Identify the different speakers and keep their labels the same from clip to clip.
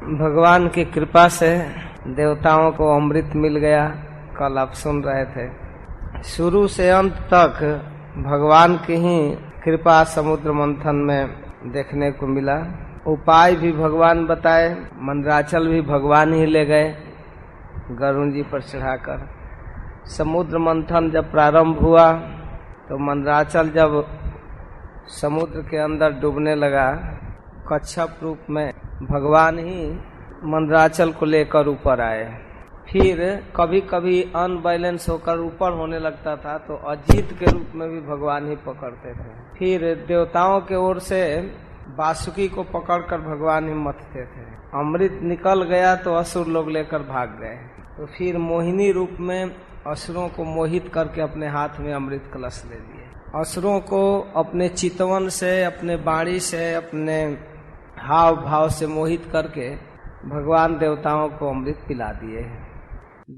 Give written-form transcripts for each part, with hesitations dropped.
Speaker 1: भगवान की कृपा से देवताओं को अमृत मिल गया। कल आप सुन रहे थे, शुरू से अंत तक भगवान की ही कृपा समुद्र मंथन में देखने को मिला। उपाय भी भगवान बताए, मंदराचल भी भगवान ही ले गए गरुण जी पर चढ़ाकर। समुद्र मंथन जब प्रारंभ हुआ तो मंदराचल जब समुद्र के अंदर डूबने लगा, कच्छप रूप में भगवान ही मंदराचल को लेकर ऊपर आए। फिर कभी कभी अनबैलेंस होकर ऊपर होने लगता था तो अजीत के रूप में भी भगवान ही पकड़ते थे। फिर देवताओं के ओर से बासुकी को पकड़कर भगवान ही मथते थे। अमृत निकल गया तो असुर लोग लेकर भाग गए, तो फिर मोहिनी रूप में असुरों को मोहित करके अपने हाथ में अमृत कलश ले लिए। असुरों को अपने चितवन से, अपने बाणी से, अपने हाव भाव से मोहित करके भगवान देवताओं को अमृत पिला दिए।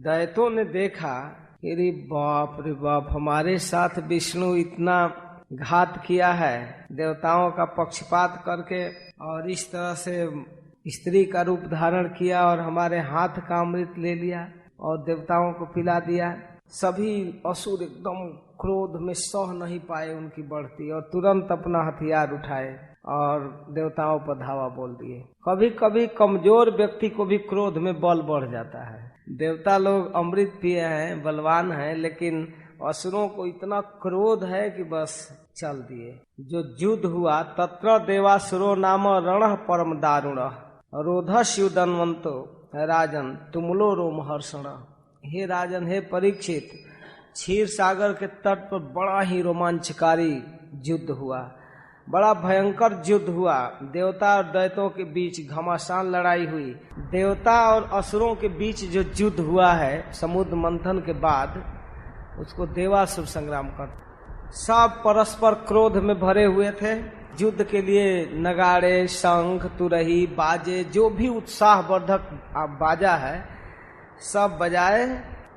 Speaker 1: दैत्यों ने देखा कि रे बाप, हमारे साथ विष्णु इतना घात किया है, देवताओं का पक्षपात करके और इस तरह से स्त्री का रूप धारण किया और हमारे हाथ का अमृत ले लिया और देवताओं को पिला दिया। सभी असुर एकदम क्रोध में सह नहीं पाए उनकी बढ़ती और तुरंत अपना हथियार उठाए और देवताओं पर धावा बोल दिए। कभी कभी कमजोर व्यक्ति को भी क्रोध में बल बढ़ जाता है। देवता लोग अमृत पिए हैं, बलवान हैं, लेकिन असुरों को इतना क्रोध है कि बस चल दिए। जो युद्ध हुआ, तत्र देवासुरो नाम रण परम दारुण रोधस युदन्वंतो राजन तुमलो रोमहर्षण। हे राजन, हे परीक्षित, क्षीर सागर के तट पर बड़ा ही रोमांचकारी युद्ध हुआ, बड़ा भयंकर युद्ध हुआ। देवता और दैत्यों के बीच घमासान लड़ाई हुई। देवता और असुरों के बीच जो युद्ध हुआ है समुद्र मंथन के बाद, उसको देवासुर संग्राम कर। सब परस्पर क्रोध में भरे हुए थे। युद्ध के लिए नगाड़े, शंख, तुरही, बाजे, जो भी उत्साहवर्धक बाजा है सब बजाए।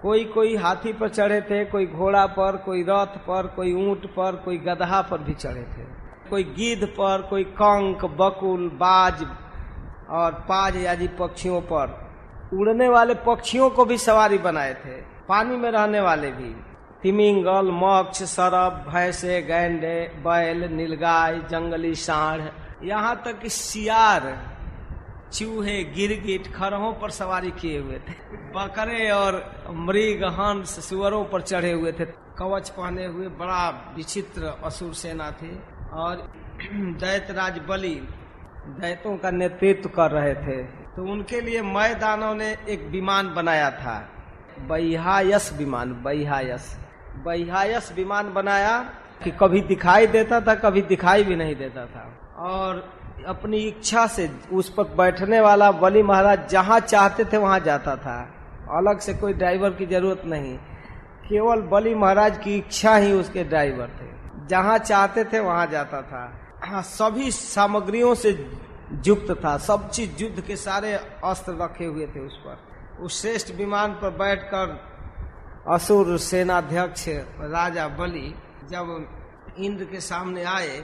Speaker 1: कोई कोई हाथी पर चढ़े थे, कोई घोड़ा पर, कोई रथ पर, कोई ऊंट पर, कोई गदहा पर भी चढ़े थे, कोई गिद्ध पर, कोई कंक, बकुल, बाज और पाज आदि पक्षियों पर। उड़ने वाले पक्षियों को भी सवारी बनाए थे, पानी में रहने वाले भी। तिमिंगल, मक्ष, सरब, भैंसे, गैंडे, बैल, नीलगाय, जंगली सांड, यहाँ तक कि सियार, चूहे, गिरगिट, खरहों पर सवारी किए हुए थे। बकरे और मृग, हंस, सुअरों पर चढ़े हुए थे, कवच पहने हुए। बड़ा विचित्र असुर सेना थी। और दैत्यराज बलि दैत्यों का नेतृत्व कर रहे थे, तो उनके लिए मय दानव ने एक विमान बनाया था, बहिहायस विमान। बहिहायस विमान बनाया कि कभी दिखाई देता था, कभी दिखाई भी नहीं देता था। और अपनी इच्छा से उस पर बैठने वाला बलि महाराज जहाँ चाहते थे वहाँ जाता था। अलग से कोई ड्राइवर की जरूरत नहीं, केवल बलि महाराज की इच्छा ही उसके ड्राइवर थे। जहाँ चाहते थे वहाँ जाता था। सभी सामग्रियों से युक्त था, सब चीज, युद्ध के सारे अस्त्र रखे हुए थे उस पर। उस श्रेष्ठ विमान पर बैठकर असुर सेनाध्यक्ष राजा बलि जब इंद्र के सामने आए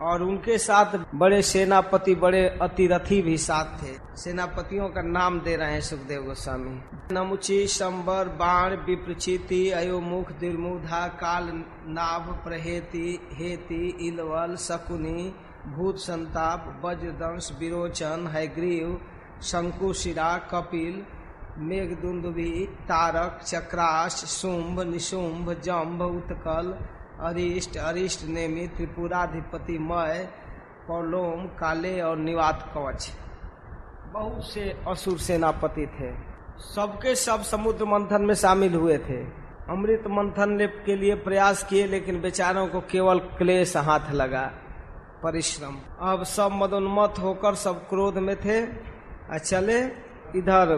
Speaker 1: और उनके साथ बड़े सेनापति, बड़े अतिरथी भी साथ थे। सेनापतियों का नाम दे रहे हैं सुखदेव गोस्वामी। नमुची, संबर, बाण, विप्रचिति, अयोमुख, दिर्मुधा, काल, नाभ, प्रहेति, हेति, इलवल, शकुनी, भूत संताप, वज्रदंश, विरोचन, हैग्रीव, शंकुशिरा, कपिल, मेघदुंदुभी, तारक, चक्राश, शुंभ, निशुंभ, जम्भ, उत्कल, अरिष्ट, अरिष्ट नेमि, त्रिपुराधिपति, मय, पौलोम, काले और निवात कवच। बहुत से असुर सेनापति थे। सबके सब समुद्र मंथन में शामिल हुए थे। अमृत मंथन के लिए प्रयास किए, लेकिन बेचारों को केवल क्लेश हाथ लगा, परिश्रम। अब सब मदोन्मत्त होकर सब क्रोध में थे। चले इधर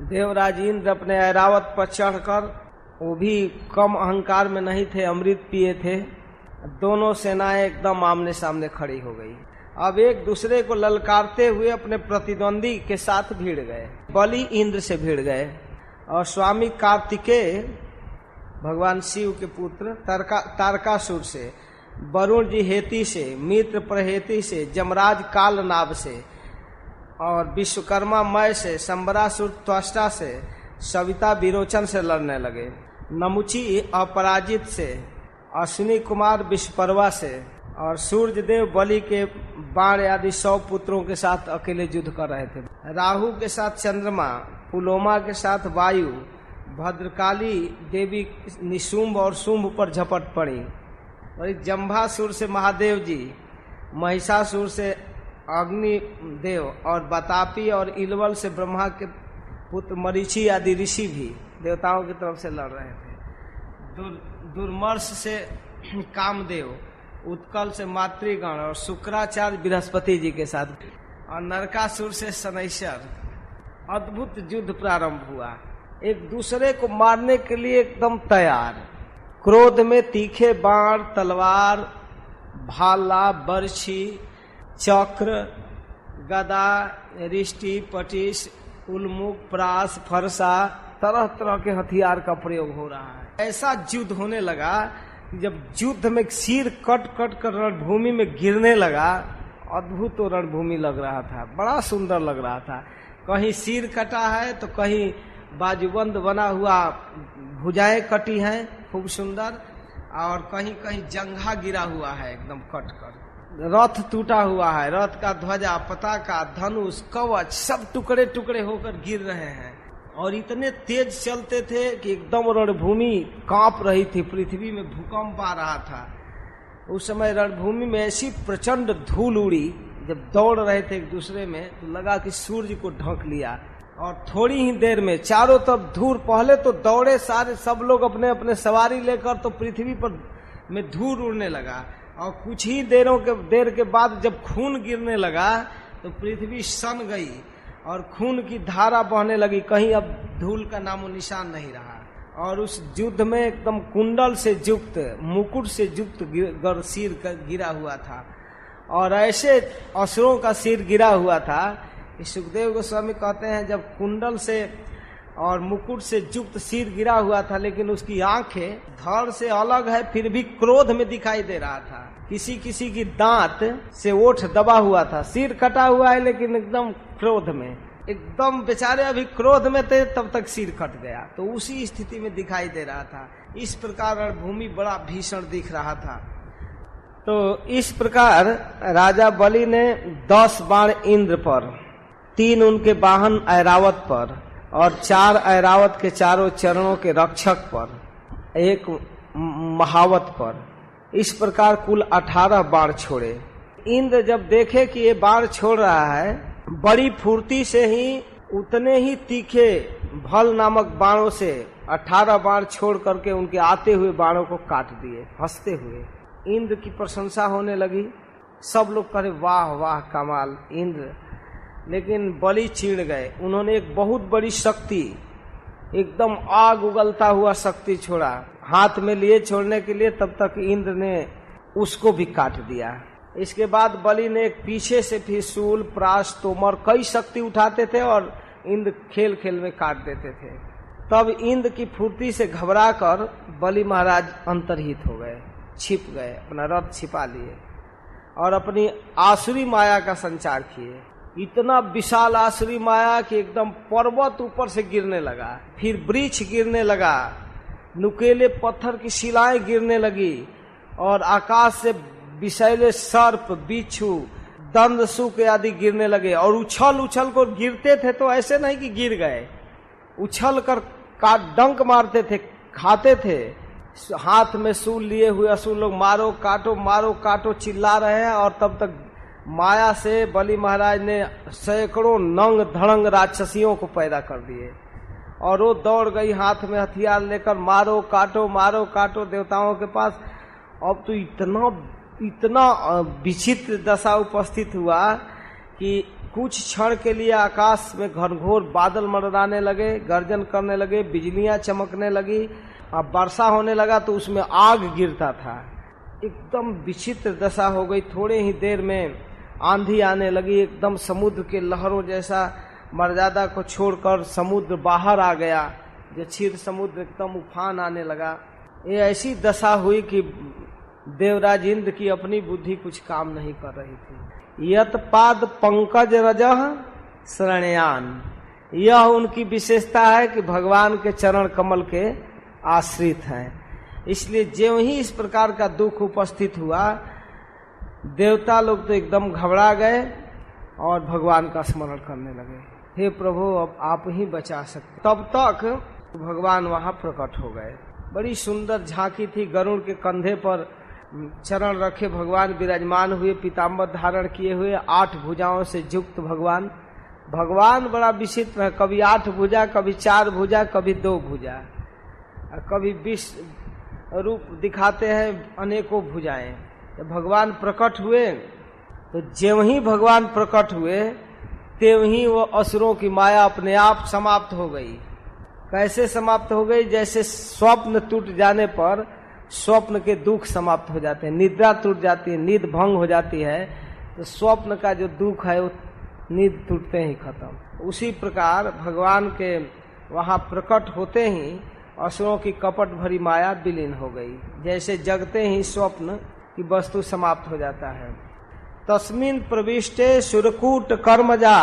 Speaker 1: देवराज इंद्र अपने ऐरावत पर चढ़कर, वो भी कम अहंकार में नहीं थे, अमृत पिए थे। दोनों सेनाएं एकदम आमने सामने खड़ी हो गई। अब एक दूसरे को ललकारते हुए अपने प्रतिद्वंदी के साथ भिड़ गए। बलि इंद्र से भिड़ गए और स्वामी कार्तिकेय भगवान शिव के पुत्र तारकासुर से, वरुण जी हेति से, मित्र प्रहेति से, जमराज कालनाभ से, और विश्वकर्मा मय से, संबरासुर त्वष्टा से, सविता विरोचन से लड़ने लगे। नमुची अपराजित से, अश्विनी कुमार विश्वपर्वा से और सूर्यदेव बलि के बाण आदि 100 पुत्रों के साथ अकेले युद्ध कर रहे थे। राहु के साथ चंद्रमा, पुलोमा के साथ वायु, भद्रकाली देवी निशुंभ और शुंभ पर झपट पड़ी। और जंभासुर से महादेव जी, महिषासुर से अग्निदेव और बतापी और इलवल से ब्रह्मा के पुत्र मरीचि आदि ऋषि भी देवताओं की तरफ से लड़ रहे थे। दुर्मर्ष से कामदेव, उत्कल से मातृगण और शुक्राचार्य बृहस्पति जी के साथ, और नरकासुर से शनैश्वर। अद्भुत युद्ध प्रारंभ हुआ, एक दूसरे को मारने के लिए एकदम तैयार। क्रोध में तीखे बाण, तलवार, भाला, बर्छी, चक्र, गदा, रिष्टि, पटिश, उल्मुख, प्रास, फरसा, तरह तरह के हथियार का प्रयोग हो रहा है। ऐसा युद्ध होने लगा कि जब युद्ध में सिर कट कट कर रणभूमि में गिरने लगा, अद्भुत रणभूमि लग रहा था, बड़ा सुंदर लग रहा था। कहीं सिर कटा है तो कहीं बाजूबंद बना हुआ भुजाएं कटी हैं खूब सुंदर, और कहीं कहीं जंघा गिरा हुआ है एकदम कट कर। रथ टूटा हुआ है, रथ का ध्वजा, पताका, धनुष, कवच सब टुकड़े टुकड़े होकर गिर रहे हैं। और इतने तेज चलते थे कि एकदम रणभूमि कांप रही थी, पृथ्वी में भूकंप आ रहा था। उस समय रणभूमि में ऐसी प्रचंड धूल उड़ी, जब दौड़ रहे थे एक दूसरे में तो लगा कि सूर्य को ढक लिया। और थोड़ी ही देर में चारों तरफ धूल, पहले तो दौड़े सारे सब लोग अपने अपने सवारी लेकर, तो पृथ्वी पर में धूल उड़ने लगा। और कुछ ही देर के बाद जब खून गिरने लगा तो पृथ्वी सन गई और खून की धारा बहने लगी, कहीं अब धूल का नामो निशान नहीं रहा। और उस युद्ध में एकदम कुंडल से युक्त, मुकुट से युक्त सिर गिरा हुआ था, और ऐसे असुरों का सिर गिरा हुआ था। सुखदेव गोस्वामी कहते हैं जब कुंडल से और मुकुट से युक्त सिर गिरा हुआ था, लेकिन उसकी आंखें धड़ से अलग है, फिर भी क्रोध में दिखाई दे रहा था। किसी किसी की दांत से ओठ दबा हुआ था, सिर कटा हुआ है लेकिन एकदम क्रोध में, एकदम बेचारे अभी क्रोध में थे तब तक सिर कट गया, तो उसी स्थिति में दिखाई दे रहा था। इस प्रकार रणभूमि बड़ा भीषण दिख रहा था। तो इस प्रकार राजा बलि ने 10 बाण इंद्र पर, 3 उनके वाहन ऐरावत पर और 4 ऐरावत के चारों चरणों के रक्षक पर, 1 महावत पर, इस प्रकार कुल 18 बाण छोड़े। इंद्र जब देखे कि ये बाण छोड़ रहा है, बड़ी फुर्ती से ही उतने ही तीखे भल नामक बाणों से 18 बाण छोड़ करके उनके आते हुए बाणों को काट दिए हंसते हुए। इंद्र की प्रशंसा होने लगी, सब लोग कहे वाह वाह कमाल इंद्र। लेकिन बलि चिढ़ गए, उन्होंने एक बहुत बड़ी शक्ति, एकदम आग उगलता हुआ शक्ति छोड़ा, हाथ में लिए छोड़ने के लिए, तब तक इंद्र ने उसको भी काट दिया। इसके बाद बलि ने एक पीछे से फिर शूल, प्रास, तोमर कई शक्ति उठाते थे और इंद्र खेल खेल में काट देते थे। तब इंद्र की फुर्ती से घबरा कर बलि महाराज अंतर्हित हो गए, छिप गए, अपना रथ छिपा लिए और अपनी आसुरी माया का संचार किए। इतना विशाल आसुरी माया कि एकदम पर्वत ऊपर से गिरने लगा, फिर वृक्ष गिरने लगा, नुकेले पत्थर की शिलाएं गिरने लगी और आकाश से विषैले सर्प, बिच्छू, दंडसूक आदि गिरने लगे। और उछल उछल कर गिरते थे, तो ऐसे नहीं कि गिर गए, उछल कर डंक मारते थे, खाते थे। हाथ में सूल लिए हुए असुर लोग मारो काटो चिल्ला रहे हैं। और तब तक माया से बलि महाराज ने सैकड़ों नंग धड़ंग राक्षसियों को पैदा कर दिए और वो दौड़ गई हाथ में हथियार लेकर, मारो काटो देवताओं के पास। अब तो इतना विचित्र दशा उपस्थित हुआ कि कुछ क्षण के लिए आकाश में घनघोर बादल मंडराने लगे, गर्जन करने लगे, बिजलियां चमकने लगी, अब वर्षा होने लगा तो उसमें आग गिरता था। एकदम विचित्र दशा हो गई। थोड़े ही देर में आंधी आने लगी, एकदम समुद्र के लहरों जैसा मर्यादा को छोड़कर समुद्र बाहर आ गया, जो क्षीर समुद्र एकदम उफान आने लगा। ये ऐसी दशा हुई कि देवराज इंद्र की अपनी बुद्धि कुछ काम नहीं कर रही थी। यत पाद पंकज रजह शरणयान। यह उनकी विशेषता है कि भगवान के चरण कमल के आश्रित हैं। इसलिए ज्यों ही इस प्रकार का दुख उपस्थित हुआ, देवता लोग तो एकदम घबरा गए और भगवान का स्मरण करने लगे, हे प्रभु अब आप ही बचा सकते। तब तक भगवान वहां प्रकट हो गए। बड़ी सुंदर झांकी थी। गरुड़ के कंधे पर चरण रखे भगवान विराजमान हुए, पीताम्बर धारण किए हुए, 8 भुजाओं से युक्त भगवान। भगवान बड़ा विचित्र है, कभी 8 भुजा, कभी 4 भुजा, कभी 2 भुजा, कभी 20 रूप दिखाते हैं, अनेकों भुजाएं। जब भगवान प्रकट हुए तो ज्यों ही भगवान प्रकट हुए त्यों ही वो असुरों की माया अपने आप समाप्त हो गई। कैसे समाप्त हो गई? जैसे स्वप्न टूट जाने पर स्वप्न के दुख समाप्त हो जाते हैं, निद्रा टूट जाती है, नींद भंग हो जाती है, तो स्वप्न का जो दुख है वो नींद टूटते ही खत्म। उसी प्रकार भगवान के वहां प्रकट होते ही असुरों की कपट भरी माया विलीन हो गई। जैसे जगते ही स्वप्न की वस्तु समाप्त हो जाता है। तस्मिन् प्रविष्टे सुरकूट कर्मजा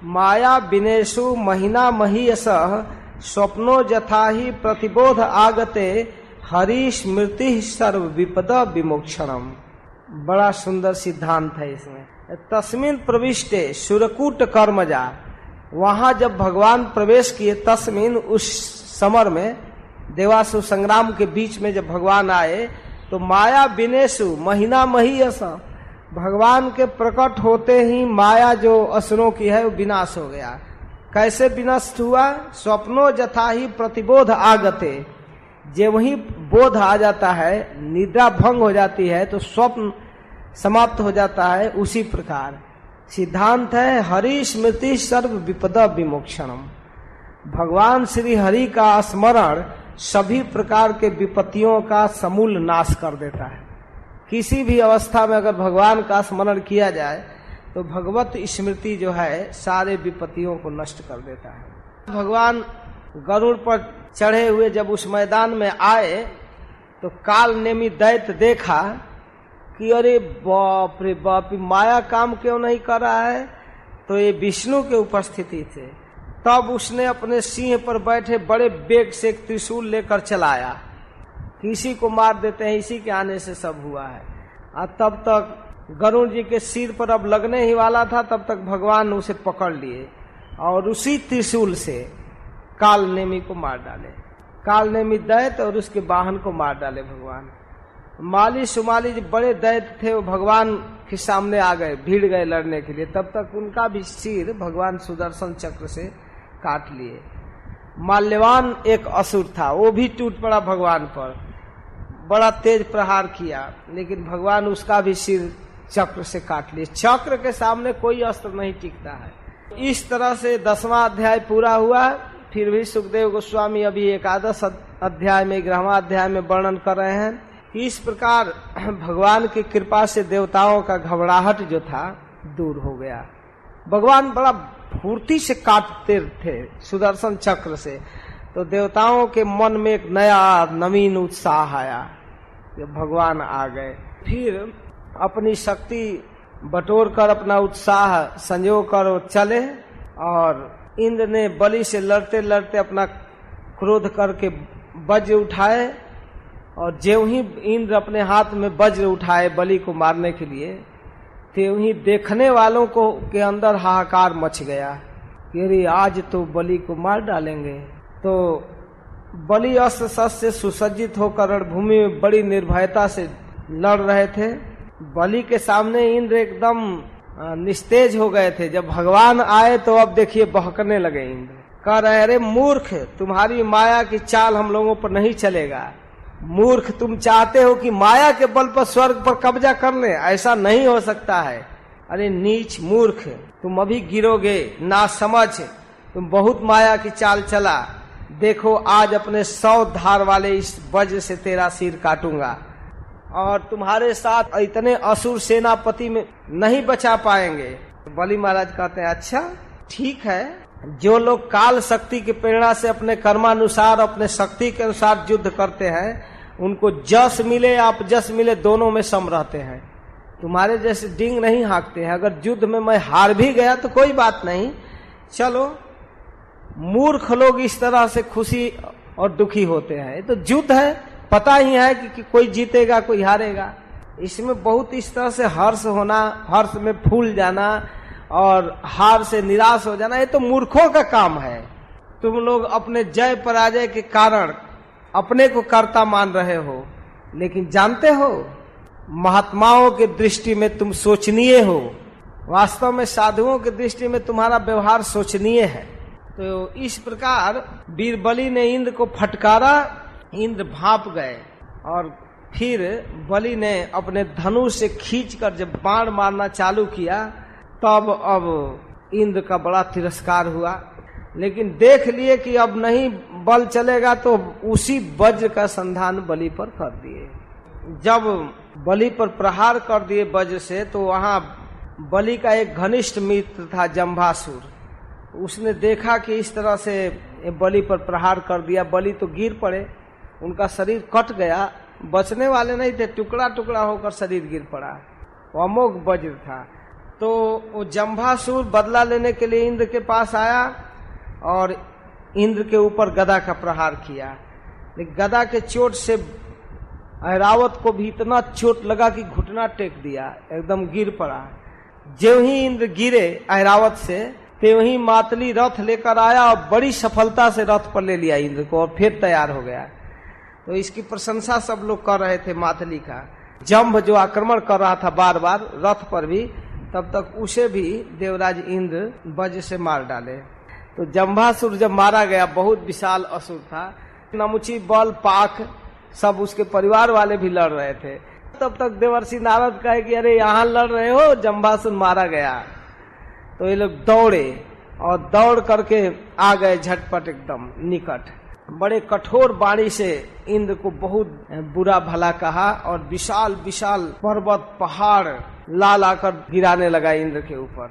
Speaker 1: माया विनेशु महीना महीयसः स्वप्नो जथा ही प्रतिबोध आगते हरि स्मृति सर्व विपद विमोक्षणम। बड़ा सुंदर सिद्धांत है इसमें। तस्मिन् प्रविष्टे सुरकूट कर्मजा, वहां जब भगवान प्रवेश किए, तस्मिन् उस समर में देवासुर संग्राम के बीच में जब भगवान आए तो माया विनेशु महीना महीयस, भगवान के प्रकट होते ही माया जो असुरों की है वो विनाश हो गया। कैसे विनाश हुआ? स्वप्नो जथा ही प्रतिबोध आगते, जब वही बोध आ जाता है, निद्रा भंग हो जाती है तो स्वप्न समाप्त हो जाता है। उसी प्रकार सिद्धांत है हरि स्मृति सर्व विपद विमोक्षणम। भगवान श्री हरि का स्मरण सभी प्रकार के विपत्तियों का समूल नाश कर देता है। किसी भी अवस्था में अगर भगवान का स्मरण किया जाए तो भगवत स्मृति जो है सारे विपत्तियों को नष्ट कर देता है। भगवान गरुड़ पर चढ़े हुए जब उस मैदान में आए तो काल नेमी दैत्य देखा कि अरे बाप रे बाप, माया काम क्यों नहीं कर रहा है, तो ये विष्णु के उपस्थिति थे। तब उसने अपने सिंह पर बैठे बड़े बेग से एक त्रिशूल लेकर चलाया, किसी को मार देते हैं, इसी के आने से सब हुआ है। और तब तक गरुड़ जी के सिर पर अब लगने ही वाला था, तब तक भगवान उसे पकड़ लिए और उसी त्रिशूल से काल नेमी को मार डाले। काल नेमी दैत्य और उसके वाहन को मार डाले भगवान। माली सुमाली जो बड़े दैत्य थे वो भगवान के सामने आ गए, भीड़ गए लड़ने के लिए। तब तक उनका भी सिर भगवान सुदर्शन चक्र से काट लिए। माल्यवान एक असुर था, वो भी टूट पड़ा भगवान पर, बड़ा तेज प्रहार किया, लेकिन भगवान उसका भी सिर चक्र से काट लिए। चक्र के सामने कोई अस्त्र नहीं टिकता है। इस तरह से 10वां अध्याय पूरा हुआ। फिर भी सुखदेव गोस्वामी अभी 11 अध्याय में 11वां अध्याय में वर्णन कर रहे हैं। इस प्रकार भगवान की कृपा से देवताओं का घबराहट जो था दूर हो गया। भगवान बड़ा फुर्ती से काटते थे सुदर्शन चक्र से, तो देवताओं के मन में एक नया नवीन उत्साह आया जब भगवान आ गए। फिर अपनी शक्ति बटोर कर अपना उत्साह संजो कर चले और इंद्र ने बलि से लड़ते लड़ते अपना क्रोध करके वज्र उठाए, और ज्यों ही इंद्र अपने हाथ में वज्र उठाए बलि को मारने के लिए, त्यों ही देखने वालों को के अंदर हाहाकार मच गया कि अरे आज तो बलि को मार डालेंगे। तो बलि अस्त्र शस्त्र से सुसज्जित होकर रणभूमि में बड़ी निर्भयता से लड़ रहे थे। बलि के सामने इंद्र एकदम निस्तेज हो गए थे। जब भगवान आए तो अब देखिए बहकने लगे। इंद्र कह रहे अरे मूर्ख, तुम्हारी माया की चाल हम लोगों पर नहीं चलेगा। मूर्ख, तुम चाहते हो कि माया के बल पर स्वर्ग पर कब्जा कर ले, ऐसा नहीं हो सकता है। अरे नीच मूर्ख, तुम अभी गिरोगे, ना समझ, तुम बहुत माया की चाल चला। देखो आज अपने 100 धार वाले इस वज्र से तेरा सिर काटूंगा, और तुम्हारे साथ इतने असुर सेनापति में नहीं बचा पाएंगे। बलि महाराज कहते हैं अच्छा ठीक है, जो लोग काल शक्ति की प्रेरणा से अपने कर्मानुसार अपने शक्ति के अनुसार युद्ध करते हैं, उनको जस मिले अपजस मिले दोनों में सम रहते हैं। तुम्हारे जैसे डिंग नहीं हाँकते हैं। अगर युद्ध में मैं हार भी गया तो कोई बात नहीं, चलो, मूर्ख लोग इस तरह से खुशी और दुखी होते हैं। ये तो युद्ध है, पता ही है कि कोई जीतेगा कोई हारेगा। इसमें बहुत इस तरह से हर्ष होना, हर्ष में फूल जाना और हार से निराश हो जाना, ये तो मूर्खों का काम है। तुम लोग अपने जय पराजय के कारण अपने को कर्ता मान रहे हो, लेकिन जानते हो महात्माओं के दृष्टि में तुम सोचनीय हो। वास्तव में साधुओं की दृष्टि में तुम्हारा व्यवहार सोचनीय है। तो इस प्रकार वीरबली ने इंद्र को फटकारा, इंद्र भाप गए और फिर बलि ने अपने धनुष से खींचकर जब बाण मारना चालू किया, तब अब इंद्र का बड़ा तिरस्कार हुआ। लेकिन देख लिए कि अब नहीं बल चलेगा, तो उसी वज्र का संधान बलि पर कर दिए। जब बलि पर प्रहार कर दिए वज्र से, तो वहां बलि का एक घनिष्ठ मित्र था जम्भासुर। उसने देखा कि इस तरह से बलि पर प्रहार कर दिया, बलि तो गिर पड़े, उनका शरीर कट गया, बचने वाले नहीं थे, टुकड़ा टुकड़ा होकर शरीर गिर पड़ा। वो अमोघ वज्र था। तो वो जम्भासुर बदला लेने के लिए इंद्र के पास आया और इंद्र के ऊपर गदा का प्रहार किया। लेकिन गदा के चोट से ऐरावत को भी इतना चोट लगा कि घुटना टेक दिया, एकदम गिर पड़ा। जो ही इंद्र गिरे ऐरावत से, ते वही मातली रथ लेकर आया और बड़ी सफलता से रथ पर ले लिया इंद्र को और फिर तैयार हो गया। तो इसकी प्रशंसा सब लोग कर रहे थे मातली का। जम्भ जो आक्रमण कर रहा था बार बार रथ पर भी, तब तक उसे भी देवराज इंद्र वज्र से मार डाले। तो जम्भासुर जब मारा गया, बहुत विशाल असुर था, नमुची बल पाक सब उसके परिवार वाले भी लड़ रहे थे। तब तक देवर्षि नारद कहे कि अरे यहाँ लड़ रहे हो, जम्भासुर मारा गया। तो ये लोग दौड़े और दौड़ करके आ गए झटपट एकदम निकट। बड़े कठोर बाणी से इंद्र को बहुत बुरा भला कहा और विशाल विशाल पर्वत पहाड़ ला लाकर गिराने लगा इंद्र के ऊपर।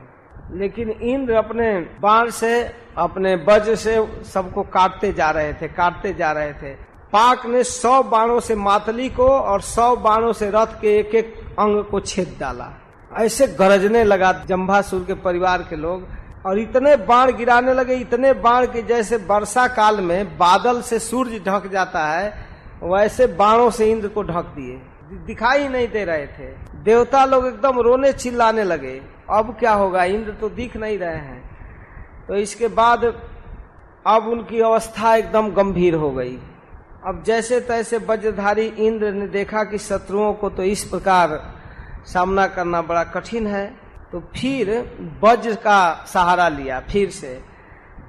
Speaker 1: लेकिन इंद्र अपने बाण से, अपने वज्र से सबको काटते जा रहे थे। पाक ने 100 बाणों से मातली को और 100 बाणों से रथ के एक एक अंग को छेद डाला। ऐसे गरजने लगा जम्भासुर के परिवार के लोग और इतने बाण गिराने लगे, इतने बाण कि जैसे वर्षा काल में बादल से सूर्य ढक जाता है, वैसे बाणों से इंद्र को ढक दिए, दिखाई नहीं दे रहे थे। देवता लोग एकदम रोने चिल्लाने लगे, अब क्या होगा, इंद्र तो दिख नहीं रहे हैं। तो इसके बाद अब उनकी अवस्था एकदम गंभीर हो गई। अब जैसे तैसे वज्रधारी इंद्र ने देखा कि शत्रुओं को तो इस प्रकार सामना करना बड़ा कठिन है, तो फिर वज्र का सहारा लिया फिर से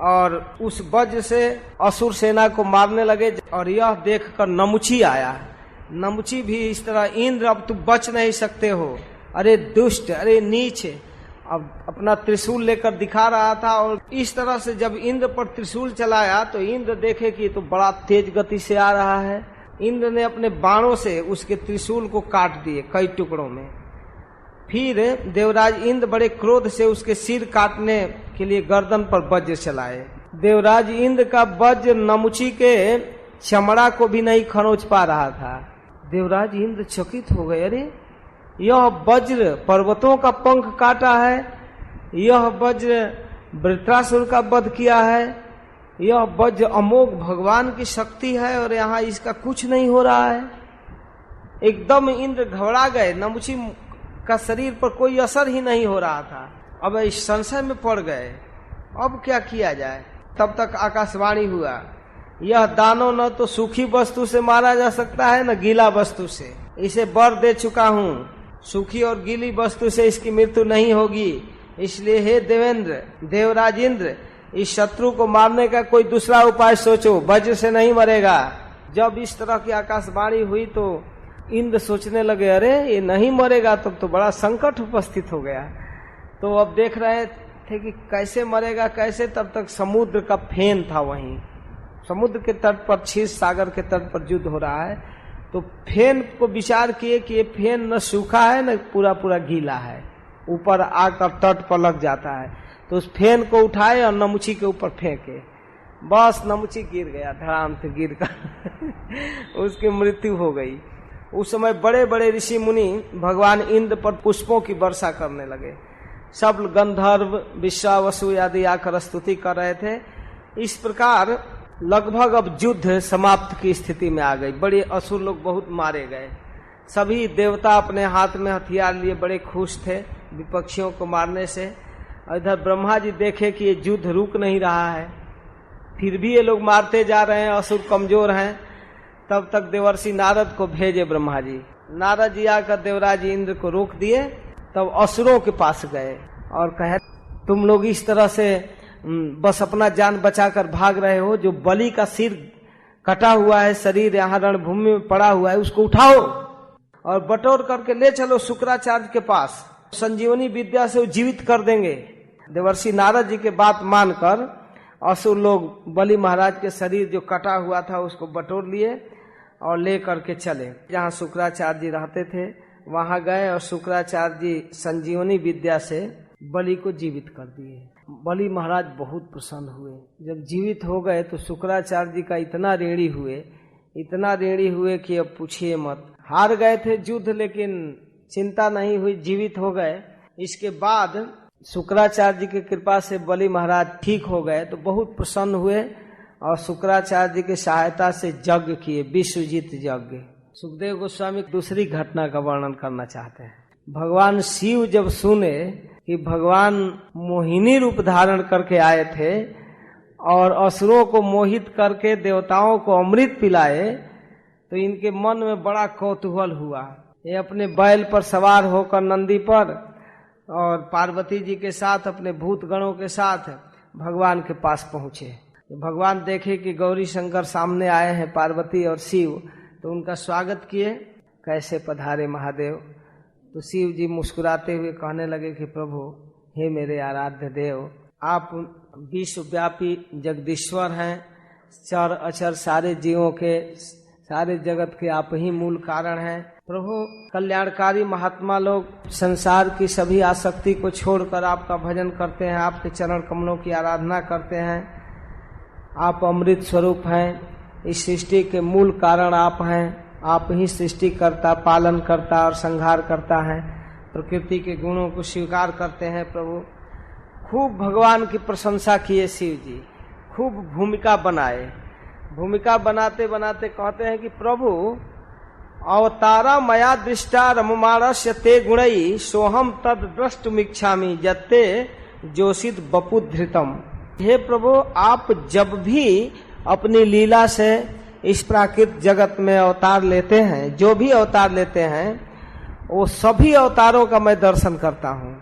Speaker 1: और उस वज्र से असुर सेना को मारने लगे। और यह देखकर नमुची आया। नमुची भी इस तरह, इंद्र अब तुम बच नहीं सकते हो, अरे दुष्ट, अरे नीच, अब अपना त्रिशूल लेकर दिखा रहा था। और इस तरह से जब इंद्र पर त्रिशूल चलाया तो इंद्र देखे कि तो बड़ा तेज गति से आ रहा है। इंद्र ने अपने बाणों से उसके त्रिशूल को काट दिए कई टुकड़ों में। फिर देवराज इंद्र बड़े क्रोध से उसके सिर काटने के लिए गर्दन पर वज्र चलाए। देवराज इंद्र का वज्र नमुची के चमड़ा को भी नहीं खरोंच पा रहा था। देवराज इंद्र चकित हो गए, अरे यह वज्र पर्वतों का पंख काटा है, यह वज्र वृत्रासुर का वध किया है, यह वज्र अमोघ भगवान की शक्ति है और यहाँ इसका कुछ नहीं हो रहा है। एकदम इंद्र घबरा गए, नमुची का शरीर पर कोई असर ही नहीं हो रहा था। अब इस संशय में पड़ गए, अब क्या किया जाए। तब तक आकाशवाणी हुआ, यह दानव न तो सूखी वस्तु से मारा जा सकता है न गीला वस्तु से, इसे वर दे चुका हूँ, सूखी और गीली वस्तु से इसकी मृत्यु नहीं होगी। इसलिए हे देवेंद्र, देवराज इंद्र, इस शत्रु को मारने का कोई दूसरा उपाय सोचो, वज्र से नहीं मरेगा। जब इस तरह की आकाशवाणी हुई तो इंद्र सोचने लगे, अरे ये नहीं मरेगा, तब तो बड़ा संकट उपस्थित हो गया। तो अब देख रहे थे कि कैसे मरेगा कैसे। तब तक समुद्र का फेन था, वहीं समुद्र के तट पर, क्षीर सागर के तट पर युद्ध हो रहा है। तो फेन को विचार किए कि ये फेन न सूखा है न पूरा पूरा गीला है, ऊपर आकर तट पर लग जाता है। तो उस फेन को उठाए और नमुची के ऊपर फेंके, बस नमुची गिर गया, धड़ाम से गिर कर उसकी मृत्यु हो गई। उस समय बड़े बड़े ऋषि मुनि भगवान इंद्र पर पुष्पों की वर्षा करने लगे। सब गंधर्व विश्वावसु आदि आकर स्तुति कर रहे थे। इस प्रकार लगभग अब युद्ध समाप्त की स्थिति में आ गई। बड़े असुर लोग बहुत मारे गए। सभी देवता अपने हाथ में हथियार लिए बड़े खुश थे विपक्षियों को मारने से। इधर ब्रह्मा जी देखे कि ये युद्ध रुक नहीं रहा है, फिर भी ये लोग मारते जा रहे हैं, असुर कमजोर हैं। तब तक देवर्षि नारद को भेजे ब्रह्मा जी। नारद जी आकर देवराज इंद्र को रोक दिए। तब असुरों के पास गए और कहे तुम लोग इस तरह से बस अपना जान बचाकर भाग रहे हो, जो बलि का सिर कटा हुआ है, शरीर यहाँ रणभूमि में पड़ा हुआ है, उसको उठाओ और बटोर करके ले चलो शुक्राचार्य के पास, संजीवनी विद्या से वो जीवित कर देंगे। देवर्षि नारद जी के बात मानकर असुर लोग बलि महाराज के शरीर जो कटा हुआ था उसको बटोर लिए और ले करके चले। जहाँ शुक्राचार्य जी रहते थे वहां गए और शुक्राचार्य जी संजीवनी विद्या से बलि को जीवित कर दिए। बलि महाराज बहुत प्रसन्न हुए। जब जीवित हो गए तो शुक्राचार्य जी का इतना ऋणी हुए कि अब पूछिए मत। हार गए थे युद्ध, लेकिन चिंता नहीं हुई, जीवित हो गए। इसके बाद शुक्राचार्य जी की कृपा से बलि महाराज ठीक हो गए तो बहुत प्रसन्न हुए और शुक्राचार्य जी की सहायता से यज्ञ किए, विश्वजीत यज्ञ। सुखदेव गोस्वामी दूसरी घटना का वर्णन करना चाहते हैं। भगवान शिव जब सुने कि भगवान मोहिनी रूप धारण करके आए थे और असुरों को मोहित करके देवताओं को अमृत पिलाए, तो इनके मन में बड़ा कौतूहल हुआ। ये अपने बैल पर सवार होकर नंदी पर और पार्वती जी के साथ अपने भूत गणों के साथ भगवान के पास पहुंचे। भगवान देखे कि गौरी शंकर सामने आए हैं, पार्वती और शिव, तो उनका स्वागत किए। कैसे पधारे महादेव। तो शिव जी मुस्कुराते हुए कहने लगे कि प्रभु, हे मेरे आराध्य देव, आप विश्वव्यापी जगदीश्वर हैं, चर अचर सारे जीवों के, सारे जगत के आप ही मूल कारण हैं। प्रभु, कल्याणकारी महात्मा लोग संसार की सभी आसक्ति को छोड़कर आपका भजन करते हैं, आपके चरण कमलों की आराधना करते हैं। आप अमृत स्वरूप हैं, इस सृष्टि के मूल कारण आप हैं। आप ही सृष्टि करता, पालन करता और संहार करता है। प्रकृति के गुणों को स्वीकार करते हैं। प्रभु, खूब भगवान की प्रशंसा किए शिव जी, खूब भूमिका बनाए। भूमिका बनाते बनाते कहते हैं कि प्रभु, अवतारा मया दृष्टा रममाणस्य ते गुणई सोहम तद द्रष्टुमिच्छामि जत्ते जोषित बपुधृतम। हे प्रभु, आप जब भी अपनी लीला से इस प्राकृत जगत में अवतार लेते हैं, जो भी अवतार लेते हैं, वो सभी अवतारों का मैं दर्शन करता हूँ।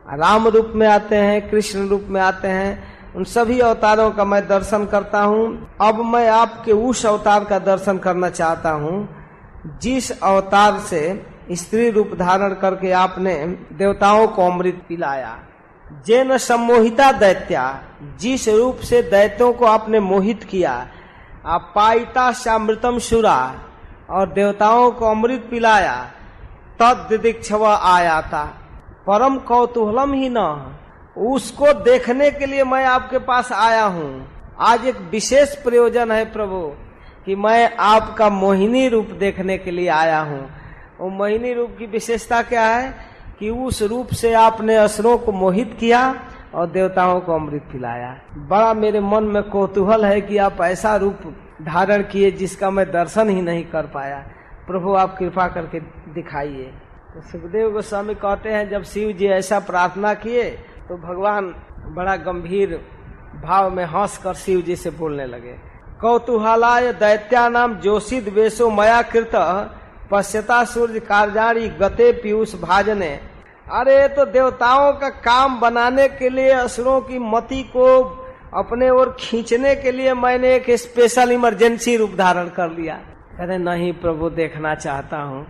Speaker 1: राम रूप में आते हैं, कृष्ण रूप में आते हैं, उन सभी अवतारों का मैं दर्शन करता हूँ। अब मैं आपके उस अवतार का दर्शन करना चाहता हूँ जिस अवतार से स्त्री रूप धारण करके आपने देवताओं को अमृत पिलाया। जेन सम्मोहिता दैत्या, जिस रूप से दैत्यों को आपने मोहित किया। आप पाइता शामृतम शुरा, और देवताओं को अमृत पिलाया। तद दीक्षव आया था परम कौतूहलम ही न, उसको देखने के लिए मैं आपके पास आया हूँ। आज एक विशेष प्रयोजन है प्रभु कि मैं आपका मोहिनी रूप देखने के लिए आया हूँ। वो मोहिनी रूप की विशेषता क्या है कि उस रूप से आपने असुरों को मोहित किया और देवताओं को अमृत पिलाया। बड़ा मेरे मन में कौतूहल है कि आप ऐसा रूप धारण किए जिसका मैं दर्शन ही नहीं कर पाया। प्रभु, आप कृपा करके दिखाइए। तो सुखदेव गोस्वामी कहते हैं, जब शिव जी ऐसा प्रार्थना किए तो भगवान बड़ा गंभीर भाव में हंस कर शिव जी से बोलने लगे। कौतूहलाय दैत्यानाम जोषित वेशो मया कृत पश्यता सूर्य कार्याणी गते पीयूष भाजने। अरे, तो देवताओं का काम बनाने के लिए, असुरों की मति को अपने ओर खींचने के लिए मैंने एक स्पेशल इमरजेंसी रूप धारण कर लिया। अरे नहीं प्रभु, देखना चाहता हूँ,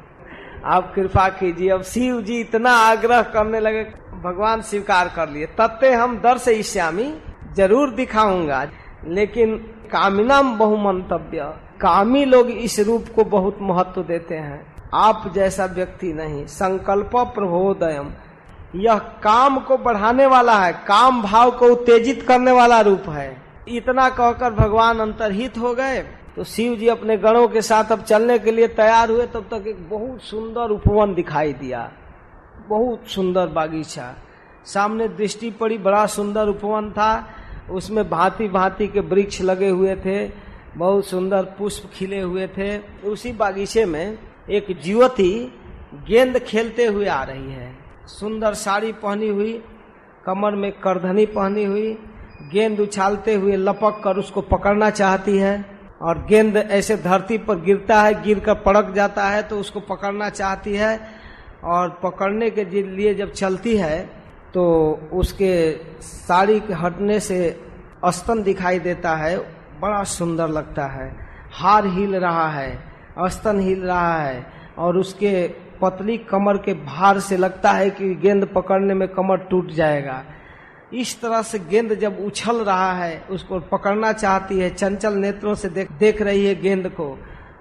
Speaker 1: आप कृपा कीजिए। अब शिव जी इतना आग्रह करने लगे, भगवान स्वीकार कर लिए। तत्ते हम दर्शयिष्यामि, जरूर दिखाऊंगा, लेकिन कामिनाम बहुमंतव्य, कामी लोग इस रूप को बहुत महत्व देते हैं, आप जैसा व्यक्ति नहीं। संकल्प प्रबोधयम, यह काम को बढ़ाने वाला है, काम भाव को उत्तेजित करने वाला रूप है। इतना कहकर भगवान अंतर्हित हो गए। तो शिव जी अपने गणों के साथ अब चलने के लिए तैयार हुए। तब तक एक बहुत सुंदर उपवन दिखाई दिया, बहुत सुंदर बागीचा। सामने दृष्टि पड़ी, बड़ा सुंदर उपवन था, उसमें भांति भांति के वृक्ष लगे हुए थे, बहुत सुंदर पुष्प खिले हुए थे। उसी बागीचे में एक युवती गेंद खेलते हुए आ रही है, सुंदर साड़ी पहनी हुई, कमर में करधनी पहनी हुई, गेंद उछालते हुए लपक कर उसको पकड़ना चाहती है, और गेंद ऐसे धरती पर गिरता है, गिर कर पड़क जाता है, तो उसको पकड़ना चाहती है, और पकड़ने के लिए जब चलती है तो उसके साड़ी के हटने से स्तन दिखाई देता है, बड़ा सुंदर लगता है, हार हिल रहा है, स्तन हिल रहा है, और उसके पतली कमर के भार से लगता है कि गेंद पकड़ने में कमर टूट जाएगा। इस तरह से गेंद जब उछल रहा है, उसको पकड़ना चाहती है, चंचल नेत्रों से देख रही है गेंद को,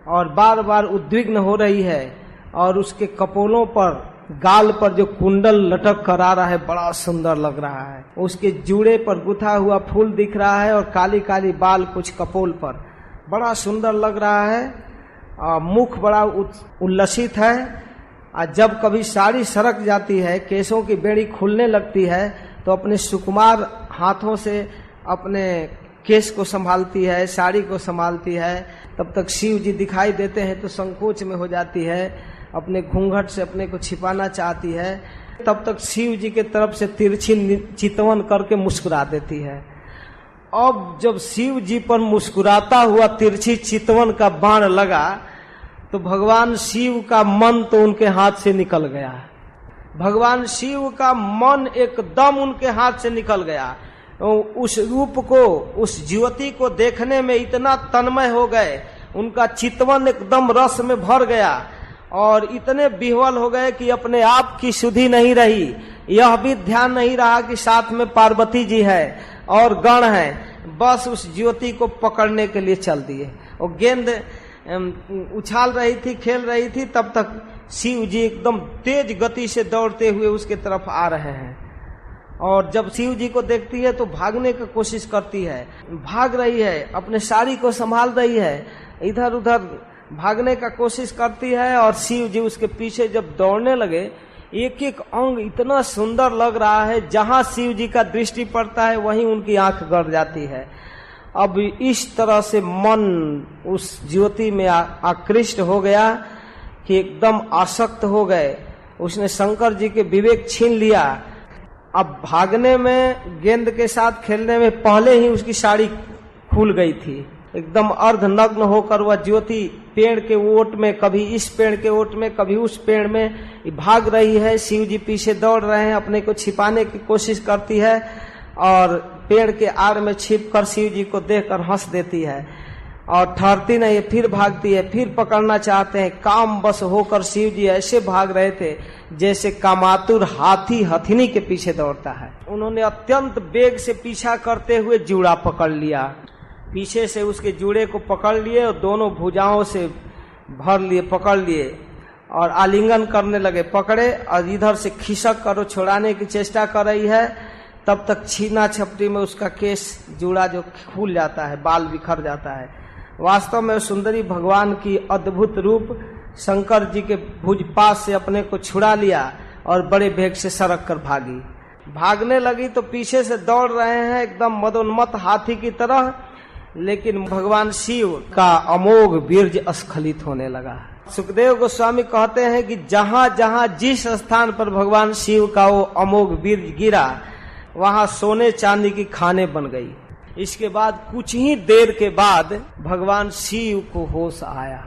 Speaker 1: और बार बार उद्विग्न हो रही है, और उसके कपोलों पर, गाल पर जो कुंडल लटक कर आ रहा है, बड़ा सुंदर लग रहा है। उसके जूड़े पर गुथा हुआ फूल दिख रहा है, और काली काली बाल कुछ कपोल पर, बड़ा सुंदर लग रहा है। मुख बड़ा उल्लसित है, और जब कभी साड़ी सरक जाती है, केसों की बेड़ी खुलने लगती है, तो अपने सुकुमार हाथों से अपने केस को संभालती है, साड़ी को संभालती है। तब तक शिव जी दिखाई देते हैं तो संकोच में हो जाती है, अपने घूंघट से अपने को छिपाना चाहती है। तब तक शिव जी के तरफ से तिरछी चितवन करके मुस्कुरा देती है। अब जब शिव जी पर मुस्कुराता हुआ तिरछी चितवन का बाण लगा, तो भगवान शिव का मन तो उनके हाथ से निकल गया। भगवान शिव का मन एकदम उनके हाथ से निकल गया। उस रूप को, उस युवती को देखने में इतना तन्मय हो गए, उनका चितवन एकदम रस में भर गया, और इतने विह्वल हो गए कि अपने आप की सुधि नहीं रही। यह भी ध्यान नहीं रहा कि साथ में पार्वती जी है और गण है, बस उस ज्योति को पकड़ने के लिए चल दिए। और गेंद उछाल रही थी, खेल रही थी, तब तक शिव जी एकदम तेज गति से दौड़ते हुए उसके तरफ आ रहे हैं। और जब शिव जी को देखती है तो भागने की कोशिश करती है, भाग रही है, अपने साड़ी को संभाल रही है, इधर उधर भागने का कोशिश करती है। और शिव जी उसके पीछे जब दौड़ने लगे, एक एक अंग इतना सुंदर लग रहा है, जहां शिव जी का दृष्टि पड़ता है वहीं उनकी आंख गड़ जाती है। अब इस तरह से मन उस ज्योति में आकृष्ट हो गया कि एकदम आसक्त हो गए। उसने शंकर जी के विवेक छीन लिया। अब भागने में, गेंद के साथ खेलने में पहले ही उसकी साड़ी खुल गई थी। एकदम अर्धनग्न होकर वह ज्योति पेड़ के ओट में, कभी इस पेड़ के ओट में, कभी उस पेड़ में भाग रही है। शिव जी पीछे दौड़ रहे हैं, अपने को छिपाने की कोशिश करती है, और पेड़ के आड़ में छिपकर शिव जी को देखकर हंस देती है, और ठहरती नहीं, फिर भागती है, फिर पकड़ना चाहते हैं। काम बस होकर शिव जी ऐसे भाग रहे थे जैसे कामातुर हाथी हथिनी के पीछे दौड़ता है। उन्होंने अत्यंत वेग से पीछा करते हुए जूड़ा पकड़ लिया, पीछे से उसके जूड़े को पकड़ लिए और दोनों भुजाओं से भर लिए, पकड़ लिए और आलिंगन करने लगे। पकड़े और इधर से खिसक कर छुड़ाने की चेष्टा कर रही है, तब तक छीना छपटी में उसका केस जूड़ा जो खुल जाता है, बाल बिखर जाता है। वास्तव में सुंदरी भगवान की अद्भुत रूप शंकर जी के भुजपास से अपने को छुड़ा लिया और बड़े वेग से सरक कर भागी। भागने लगी तो पीछे से दौड़ रहे हैं एकदम मदोन्मत्त हाथी की तरह, लेकिन भगवान शिव का अमोघ वीर्य स्खलित होने लगा। सुखदेव गोस्वामी कहते हैं कि जहां जहां जिस स्थान पर भगवान शिव का वो अमोघ वीर्य गिरा, वहां सोने चांदी की खाने बन गई। इसके बाद कुछ ही देर के बाद भगवान शिव को होश आया।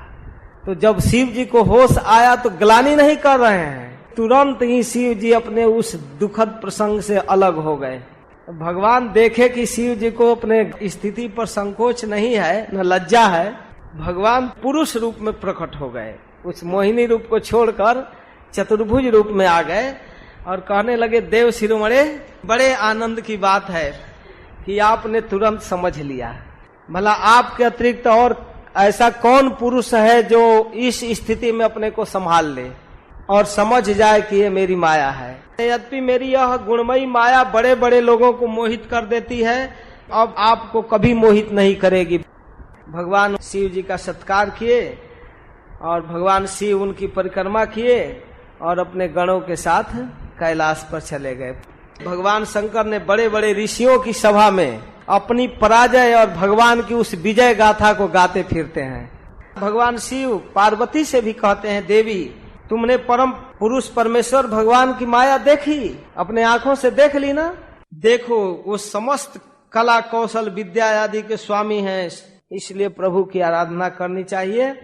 Speaker 1: तो जब शिव जी को होश आया तो ग्लानि नहीं कर रहे हैं, तुरंत ही शिव जी अपने उस दुखद प्रसंग से अलग हो गए। भगवान देखे कि शिव जी को अपने स्थिति पर संकोच नहीं है, न लज्जा है, भगवान पुरुष रूप में प्रकट हो गए। उस मोहिनी रूप को छोड़कर चतुर्भुज रूप में आ गए और कहने लगे, देव शिरोमणे, बड़े आनंद की बात है कि आपने तुरंत समझ लिया। भला आपके अतिरिक्त और ऐसा कौन पुरुष है जो इस स्थिति में अपने को संभाल ले और समझ जाए कि ये मेरी माया है। यद्यपि मेरी यह गुणमयी माया बड़े बड़े लोगों को मोहित कर देती है, अब आपको कभी मोहित नहीं करेगी। भगवान शिव जी का सत्कार किए और भगवान शिव उनकी परिक्रमा किए और अपने गणों के साथ कैलाश पर चले गए। भगवान शंकर ने बड़े बड़े ऋषियों की सभा में अपनी पराजय और भगवान की उस विजय गाथा को गाते फिरते हैं। भगवान शिव पार्वती से भी कहते हैं, देवी तुमने परम पुरुष परमेश्वर भगवान की माया देखी, अपने आंखों से देख ली ना। देखो वो समस्त कला कौशल विद्या आदि के स्वामी हैं, इसलिए प्रभु की आराधना करनी चाहिए।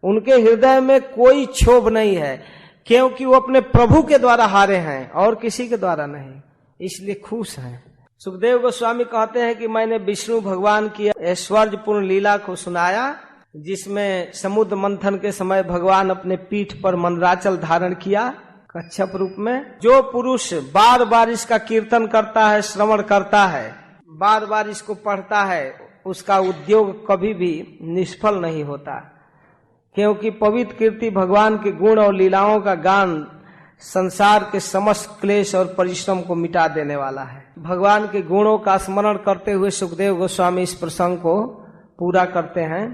Speaker 1: उनके हृदय में कोई क्षोभ नहीं है, क्योंकि वो अपने प्रभु के द्वारा हारे हैं और किसी के द्वारा नहीं, इसलिए खुश हैं। सुखदेव गोस्वामी कहते हैं कि मैंने विष्णु भगवान की ऐश्वर्यपूर्ण लीला को सुनाया, जिसमें समुद्र मंथन के समय भगवान अपने पीठ पर मंदराचल धारण किया कच्छप रूप में। जो पुरुष बार बार इसका कीर्तन करता है, श्रवण करता है, बार बार इसको पढ़ता है, उसका उद्योग कभी भी निष्फल नहीं होता, क्योंकि पवित्र कीर्ति भगवान के गुण और लीलाओं का गान संसार के समस्त क्लेश और परिश्रम को मिटा देने वाला है। भगवान के गुणों का स्मरण करते हुए सुखदेव गोस्वामी इस प्रसंग को पूरा करते हैं।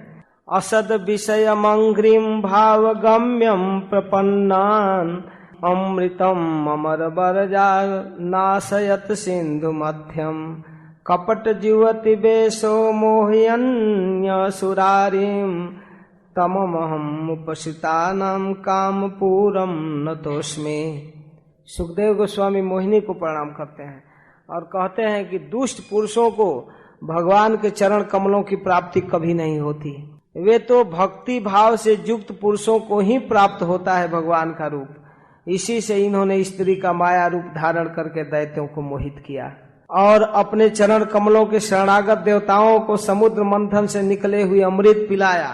Speaker 1: असद विषयमंग्रिम भावगम्यम प्रपन्नान अमृतम अमर बरजा नाशयत सिंधु मध्यम कपट जीवति बेशो मोहयन्य सुरारिम तममहम उपसितानाम काम पूरम नतोस्मि। सुखदेव गोस्वामी मोहिनी को प्रणाम करते हैं और कहते हैं कि दुष्ट पुरुषों को भगवान के चरण कमलों की प्राप्ति कभी नहीं होती, वे तो भक्ति भाव से युक्त पुरुषों को ही प्राप्त होता है भगवान का रूप। इसी से इन्होंने स्त्री का माया रूप धारण करके दैत्यों को मोहित किया और अपने चरण कमलों के शरणागत देवताओं को समुद्र मंथन से निकले हुए अमृत पिलाया।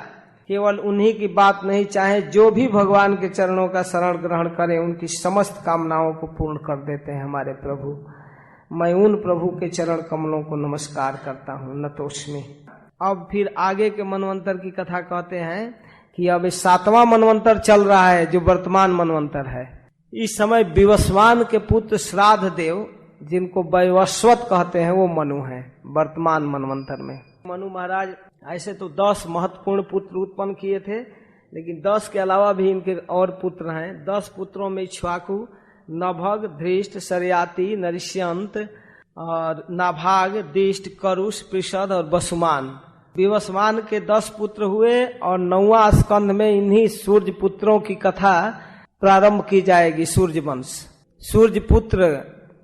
Speaker 1: केवल उन्हीं की बात नहीं, चाहे जो भी भगवान के चरणों का शरण ग्रहण करे उनकी समस्त कामनाओं को पूर्ण कर देते हैं हमारे प्रभु। मैं उन प्रभु के चरण कमलों को नमस्कार करता हूँ, नतोस्मि। अब फिर आगे के मनवंतर की कथा कहते हैं कि अब 7वां मनवंतर चल रहा है, जो वर्तमान मनवंतर है। इस समय विवस्वान के पुत्र श्राद्ध देव, जिनको वैवस्वत कहते हैं, वो मनु है वर्तमान मनवंतर में। मनु महाराज ऐसे तो 10 महत्वपूर्ण पुत्र उत्पन्न किए थे, लेकिन 10 के अलावा भी इनके और पुत्र हैं। 10 पुत्रों में इक्ष्वाकु, नभग, धृष्ट, शर्याति, नरिष्यंत और नाभाग, दिष्ट, करुष, पृषद और वसुमान। विवस्वान के 10 पुत्र हुए और 9वां स्कंध में इन्हीं सूर्य पुत्रों की कथा प्रारंभ की जाएगी। सूर्य वंश, सूर्य पुत्र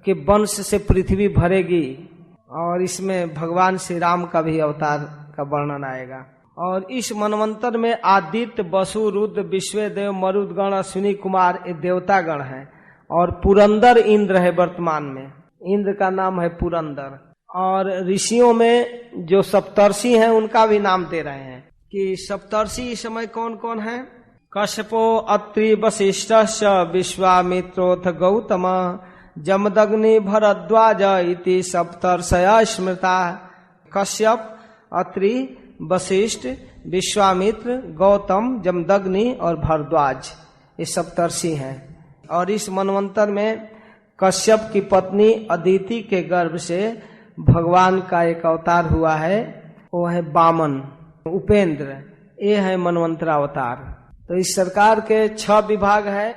Speaker 1: के वंश से पृथ्वी भरेगी और इसमें भगवान श्री राम का भी अवतार का वर्णन आएगा। और इस मनवंतर में आदित्य, वसु, रुद्र, विश्वदेव, मरुदगण, अश्विनी कुमार ये देवता गण हैं और पुरंदर इंद्र है वर्तमान में। इंद्र का नाम है पुरंदर। और ऋषियों में जो सप्तर्षि हैं उनका भी नाम दे रहे हैं कि सप्तर्षि इस समय कौन कौन है। कश्यपो, अत्रि, वशिष्ठ, विश्वामित्रोथ, गौतम, जमदग्नि, भरद्वाज इति सप्तर्षय स्मृता। कश्यप, अत्रि, वशिष्ठ, विश्वामित्र, गौतम, जमदग्नि और भरद्वाज ये सप्तर्षि हैं। और इस मनवंतर में कश्यप की पत्नी अदिति के गर्भ से भगवान का एक अवतार हुआ है, वो है वामन, उपेंद्र। ये है मनवंतरावतार। तो इस सरकार के 6 विभाग है।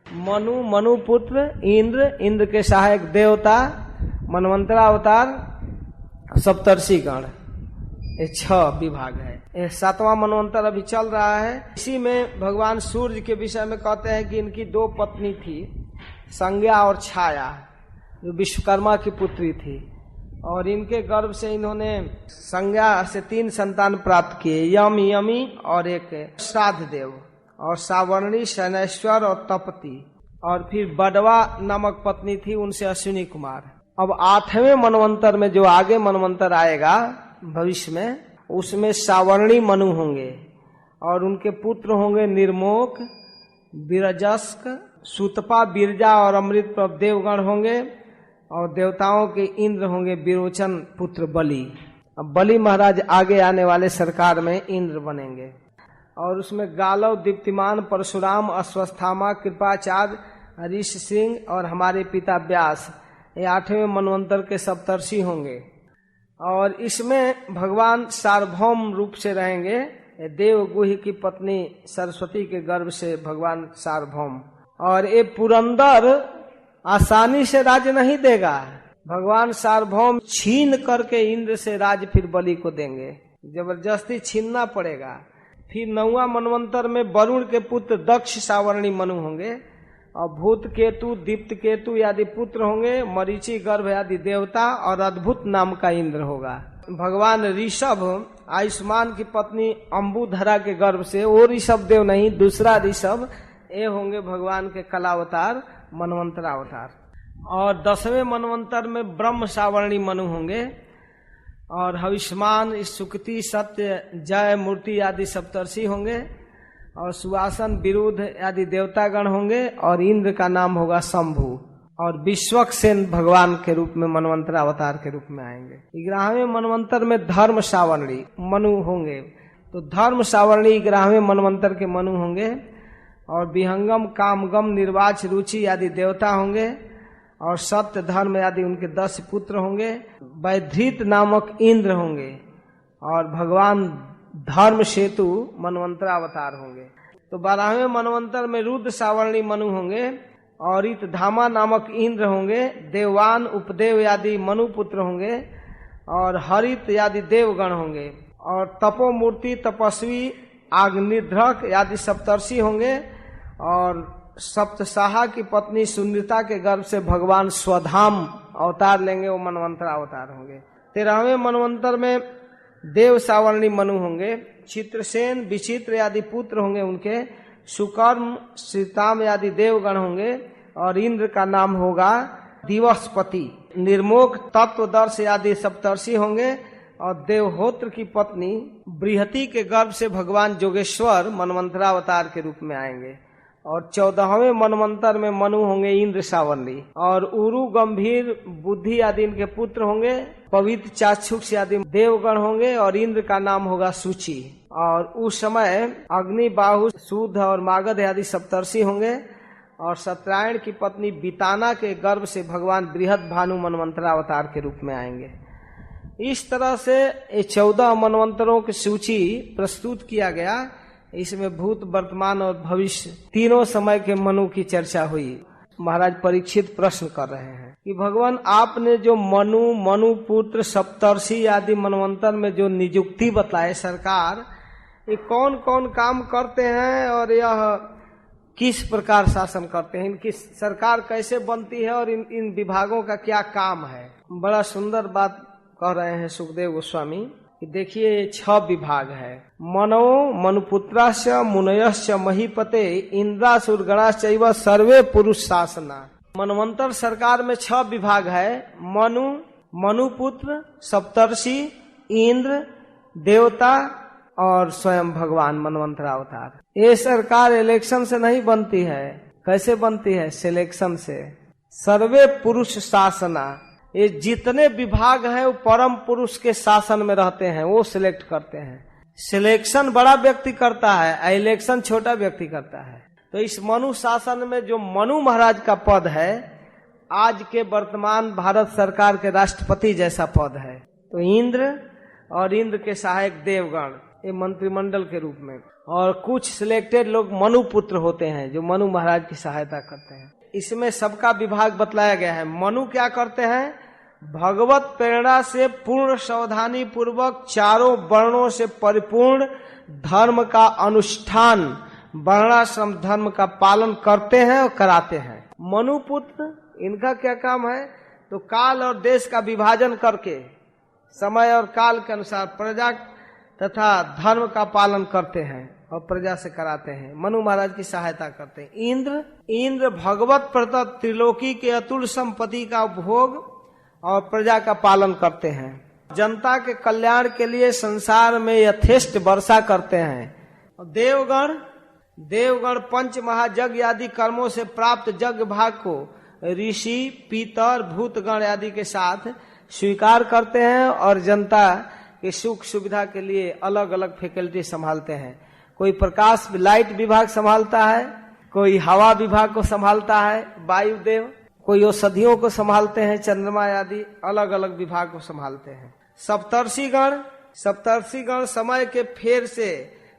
Speaker 1: मनु, मनु पुत्र, इंद्र, इंद्र के सहायक देवता, मनवंतरावतार, सप्तर्षि गण, ये 6 विभाग है। ये 7वां मनवंतर अभी चल रहा है। इसी में भगवान सूर्य के विषय में कहते हैं कि इनकी 2 पत्नी थी, संज्ञा और छाया, जो विश्वकर्मा की पुत्री थी। और इनके गर्भ से इन्होंने संज्ञा से 3 संतान प्राप्त किए, यम, यमी और एक श्राद्ध देव, और सावर्णी, शनैश्वर और तपति। और फिर बडवा नामक पत्नी थी, उनसे अश्विनी कुमार। अब 8वें मनवंतर में जो आगे मनवंतर आएगा भविष्य में, उसमें सावर्णी मनु होंगे और उनके पुत्र होंगे निर्मोक, विरजस्क, सुतपा, बिरजा और अमृत प्रभ देवगण होंगे। और देवताओं के इंद्र होंगे विरोचन पुत्र बलि। अब बलि महाराज आगे आने वाले सरकार में इंद्र बनेंगे। और उसमें गालव, दीप्तिमान, परशुराम, अश्वस्थामा, कृपाचार्य, ऋषि सिंह और हमारे पिता व्यास, ये 8वें मनवंतर के सप्तर्षि होंगे। और इसमें भगवान सार्वभौम रूप से रहेंगे। देवगुहि की पत्नी सरस्वती के गर्भ से भगवान सार्वभौम। और ये पुरंदर आसानी से राज्य नहीं देगा। भगवान सार्वभौम छीन करके इंद्र से राज्य फिर बलि को देंगे, जबरदस्ती छीनना पड़ेगा। फिर 9वां मनवंतर में वरुण के पुत्र दक्ष सावर्णी मनु होंगे और भूत केतु दीप्त केतु आदि पुत्र होंगे, मरीचि गर्भ आदि देवता और अद्भुत नाम का इंद्र होगा। भगवान ऋषभ आयुष्मान की पत्नी अंबुधरा के गर्भ से, वो ऋषभ देव नहीं, दूसरा ऋषभ, ये होंगे भगवान के कलावतार मनवंतरावतार। और 10वें मनवंतर में ब्रह्म सावर्णी मनु होंगे और हविष्मान सुकृति सत्य जय मूर्ति आदि सप्तर्षि होंगे और सुवासन विरुद्ध आदि देवतागण होंगे और इंद्र का नाम होगा शंभु। और विश्वक्सेन भगवान के रूप में मनवंतर अवतार के रूप में आएंगे। 11वें मनवंतर में धर्म सावर्णी मनु होंगे, तो धर्म सावर्णी 11वें मनवंतर के मनु होंगे और विहंगम कामगम निर्वाच रुचि आदि देवता होंगे और सत्य धर्म आदि उनके 10 पुत्र होंगे। वैधृत नामक इंद्र होंगे और भगवान धर्म सेतु मनवंतरावतार होंगे। तो 12वें मनवंतर में रुद्र सावर्णी मनु होंगे और इत धामा नामक इंद्र होंगे। देवान उपदेव आदि मनु पुत्र होंगे और हरित आदि देवगण होंगे और तपोमूर्ति तपस्वी आग्निध्रक आदि सप्तर्षि होंगे और सप्तसाहा की पत्नी सुनीता के गर्भ से भगवान स्वधाम अवतार लेंगे, वो मनवंतर अवतार होंगे। 13वें मनवंतर में देव सावर्णी मनु होंगे, चित्रसेन विचित्र आदि पुत्र होंगे उनके, सुकर्म श्रीताम आदि देवगण होंगे और इंद्र का नाम होगा दिवसपति। निर्मोक तत्वदर्श आदि सप्तर्षि होंगे और देवहोत्र की पत्नी बृहति के गर्भ से भगवान जोगेश्वर मनवंतरावतार के रूप में आएंगे। और 14वें मनवंतर में मनु होंगे इंद्र सावर्णी और उरु गंभीर बुद्धि आदि इनके पुत्र होंगे, पवित्र चाक्षुष आदि देवगण होंगे और इंद्र का नाम होगा सूची। और उस समय अग्नि बाहु सूद और मागध आदि सप्तर्षि होंगे और सत्यायन की पत्नी बिताना के गर्भ से भगवान बृहद भानु मनवंतरावतार के रूप में आएंगे। इस तरह से ये 14 मनवंतरों की सूची प्रस्तुत किया गया। इसमें भूत वर्तमान और भविष्य तीनों समय के मनु की चर्चा हुई। महाराज परीक्षित प्रश्न कर रहे हैं कि भगवान आपने जो मनु पुत्र सप्तर्षि आदि मनवंतर में जो नियुक्ति बताए सरकार, ये कौन कौन काम करते हैं और यह किस प्रकार शासन करते हैं, इनकी सरकार कैसे बनती है और इन विभागों का क्या काम है। बड़ा सुंदर बात कह रहे हैं सुखदेव गोस्वामी कि देखिए 6 विभाग है। मनो मनुपुत्राश्च मुनयश्च महीपते इंद्रासुरगणाश्चैव सर्वे पुरुष शासना। मनवंतर सरकार में 6 विभाग है। मनुपुत्र, सप्तर्षि, इंद्र, देवता और स्वयं भगवान मनवंतरावतार। ये सरकार इलेक्शन से नहीं बनती है। कैसे बनती है? सिलेक्शन से। सर्वे पुरुष शासना, ये जितने विभाग हैं वो परम पुरुष के शासन में रहते हैं, वो सिलेक्ट करते हैं। सिलेक्शन बड़ा व्यक्ति करता है, इलेक्शन छोटा व्यक्ति करता है। तो इस मनु शासन में जो मनु महाराज का पद है, आज के वर्तमान भारत सरकार के राष्ट्रपति जैसा पद है। तो इंद्र और इंद्र के सहायक देवगण, ये मंत्रिमंडल के रूप में, और कुछ सिलेक्टेड लोग मनु पुत्र होते हैं जो मनु महाराज की सहायता करते हैं। इसमें सबका विभाग बतलाया गया है। मनु क्या करते हैं? भगवत प्रेरणा से पूर्ण सावधानी पूर्वक चारों वर्णों से परिपूर्ण धर्म का अनुष्ठान, वर्णाश्रम धर्म का पालन करते हैं और कराते हैं। मनुपुत्र, इनका क्या काम है? तो काल और देश का विभाजन करके समय और काल के अनुसार प्रजा तथा धर्म का पालन करते हैं और प्रजा से कराते हैं। मनु महाराज की सहायता करते हैं। इंद्र भगवत प्रदत्त त्रिलोकी के अतुल संपत्ति का उपभोग और प्रजा का पालन करते हैं। जनता के कल्याण के लिए संसार में यथेष्ट वर्षा करते हैं। देवगण पंच महायज्ञ आदि कर्मों से प्राप्त यज्ञ भाग को ऋषि, पीतर, भूतगण आदि के साथ स्वीकार करते हैं और जनता के सुख सुविधा के लिए अलग अलग फैकल्टी संभालते हैं। कोई प्रकाश लाइट विभाग संभालता है, कोई हवा विभाग को संभालता है वायुदेव, कोई औषधियों को संभालते हैं चंद्रमा आदि, अलग अलग विभाग को संभालते हैं। सप्तर्षिगण समय के फेर से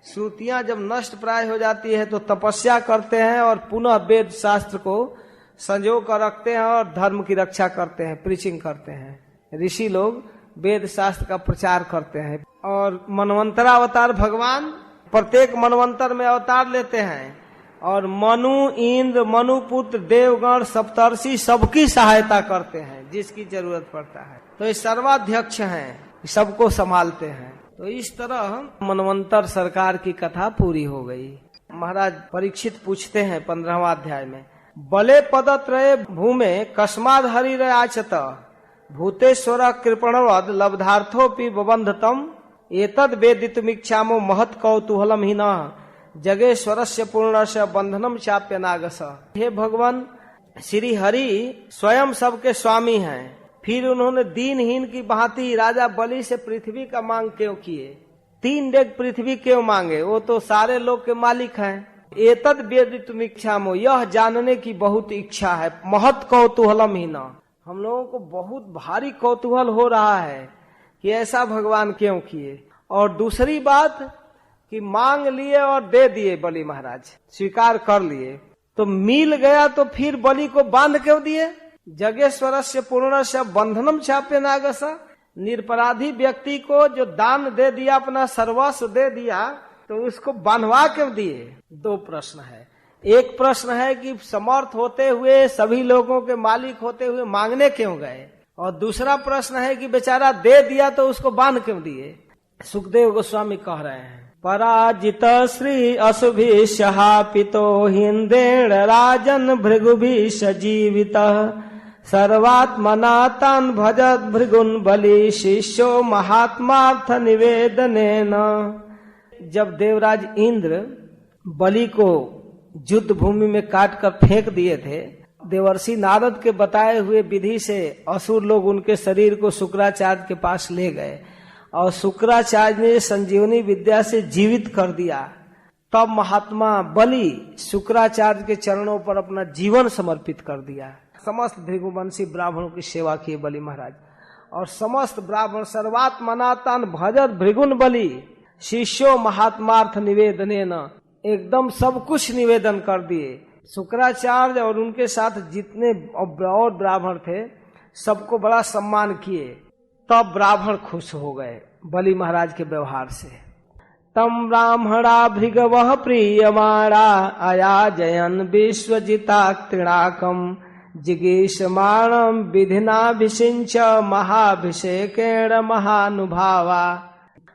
Speaker 1: श्रुतियां जब नष्ट प्राय हो जाती है तो तपस्या करते हैं और पुनः वेद शास्त्र को संजो कर रखते हैं और धर्म की रक्षा करते हैं, प्रीचिंग करते हैं। ऋषि लोग वेद शास्त्र का प्रचार करते हैं और मनवंतरावतार भगवान प्रत्येक मनवंतर में अवतार लेते हैं और मनु, इंद्र, मनुपुत्र, देवगण, सप्तर्षि सबकी सहायता करते हैं जिसकी जरूरत पड़ता है। तो ये सर्वाध्यक्ष हैं, सबको संभालते हैं। तो इस तरह मनवंतर सरकार की कथा पूरी हो गई। महाराज परीक्षित पूछते हैं 15वां अध्याय में, बले पदत्रये भूमे कस्माद् हरिरे आचत भूतेश्वर कृपणवद लब्धार्थोपि बबंधतम एतद् वेदितुमिच्छामो महत् कौतूहलम हि न जगेश्वरस्य पूर्णस्य बंधनम चाप्य नागस। हे भगवान, श्री हरि स्वयं सबके स्वामी हैं, फिर उन्होंने दीनहीन की भांति राजा बलि से पृथ्वी का मांग क्यों किए? 3 डेग पृथ्वी क्यों मांगे? वो तो सारे लोग के मालिक हैं। एतद् वेदितुमिच्छामो, यह जानने की बहुत इच्छा है। महत् कौतूहलम हि न, हम लोगों को बहुत भारी कौतूहल हो रहा है कि ऐसा भगवान क्यों किए। और दूसरी बात कि मांग लिए और दे दिए, बलि महाराज स्वीकार कर लिए, तो मिल गया तो फिर बलि को बांध क्यों दिए? जगेश्वरस्य पूर्णस्य बंधनम चाप्य नागस, निरपराधी व्यक्ति को जो दान दे दिया, अपना सर्वस्व दे दिया, तो उसको बांधवा क्यों दिए? 2 प्रश्न है। एक प्रश्न है कि समर्थ होते हुए, सभी लोगों के मालिक होते हुए मांगने क्यों गए? और दूसरा प्रश्न है कि बेचारा दे दिया तो उसको बांध क्यों दिए? सुखदेव गोस्वामी कह रहे हैं, पराजित श्री असुभि शहापितो हिंदेण राजन भृगुभि सजीवित सर्वात्मना तान भजत भृगुन बलि शिष्यो महात्मार्थ निवेदनेन। जब देवराज इंद्र बलि को युद्ध भूमि में काट कर फेंक दिए थे, देवर्षि नारद के बताए हुए विधि से असुर लोग उनके शरीर को शुक्राचार्य के पास ले गए और शुक्राचार्य ने संजीवनी विद्या से जीवित कर दिया। तब महात्मा बलि शुक्राचार्य के चरणों पर अपना जीवन समर्पित कर दिया। समस्त भृगुवंशी ब्राह्मणों की सेवा किए बलि महाराज, और समस्त ब्राह्मण सर्वात्मनातान भजत भृगुन बलि शिष्यो महात्मार्थ निवेदनेन, एकदम सब कुछ निवेदन कर दिए। शुक्राचार्य और उनके साथ जितने और ब्राह्मण थे सबको बड़ा सम्मान किए। तब ब्राह्मण खुश हो गए बलि महाराज के व्यवहार से। तम ब्राह्मणा भृगवः प्रियमाणा अयाजयन् विश्वजिता तृणाकम जिगीषमाणं विधिनाभिषिञ्च महाभिषेकेण महानुभावा।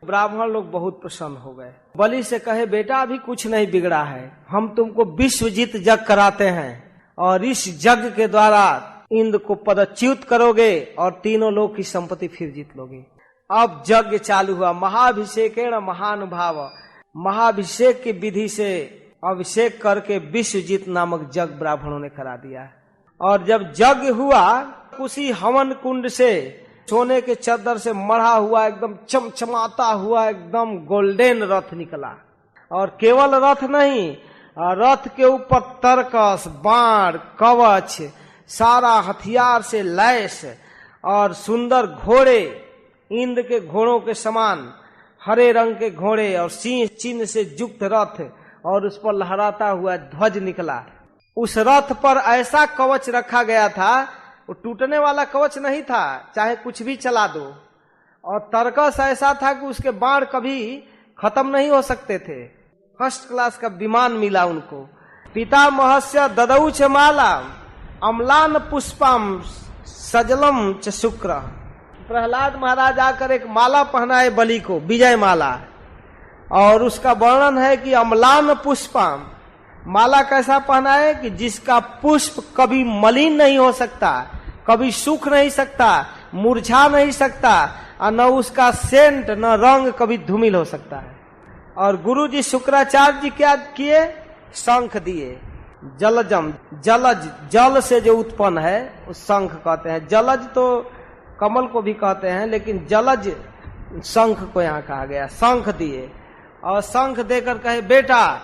Speaker 1: ब्राह्मण लोग बहुत प्रसन्न हो गए। बलि से कहे, बेटा अभी कुछ नहीं बिगड़ा है, हम तुमको विश्वजीत जग कराते हैं और इस जग के द्वारा इंद्र को पदच्युत करोगे और तीनों लोग की संपत्ति फिर जीत लोगे। अब यज्ञ चालू हुआ। महाभिषेकेण महानुभाव, महाभिषेक की विधि से अभिषेक करके विश्वजीत नामक जग ब्राह्मणों ने करा दिया। और जब यज्ञ हुआ, उसी हवन कुंड से सोने के चद्दर से मढ़ा हुआ एकदम चमचमाता हुआ एकदम गोल्डन रथ निकला। और केवल रथ नहीं, रथ के ऊपर तरकस, बाण, कवच, सारा हथियार से लैस और सुंदर घोड़े, इंद्र के घोड़ों के समान हरे रंग के घोड़े और सिंह चिन्ह से युक्त रथ, और उस पर लहराता हुआ ध्वज निकला। उस रथ पर ऐसा कवच रखा गया था, वो टूटने वाला कवच नहीं था, चाहे कुछ भी चला दो। और तरकस ऐसा था कि उसके बाण कभी खत्म नहीं हो सकते थे। फर्स्ट क्लास का विमान मिला उनको। पितामहस्य ददौ च माला अम्लान पुष्पम सजलम च शुक्र। प्रहलाद महाराज आकर एक माला पहनाए बलि को, विजय माला, और उसका वर्णन है कि अम्लान पुष्पम, माला कैसा पहनाए कि जिसका पुष्प कभी मलिन नहीं हो सकता, कभी सूख नहीं सकता, मुरझा नहीं सकता, और न उसका सेंट न रंग कभी धूमिल हो सकता है। और गुरु जी शुक्राचार्य जी क्या किए? शंख दिए। जलजम, जलज, जल से जो उत्पन्न है उस शंख कहते हैं। जलज तो कमल को भी कहते हैं, लेकिन जलज शंख को यहाँ कहा गया। शंख दिए और शंख देकर कहे, बेटा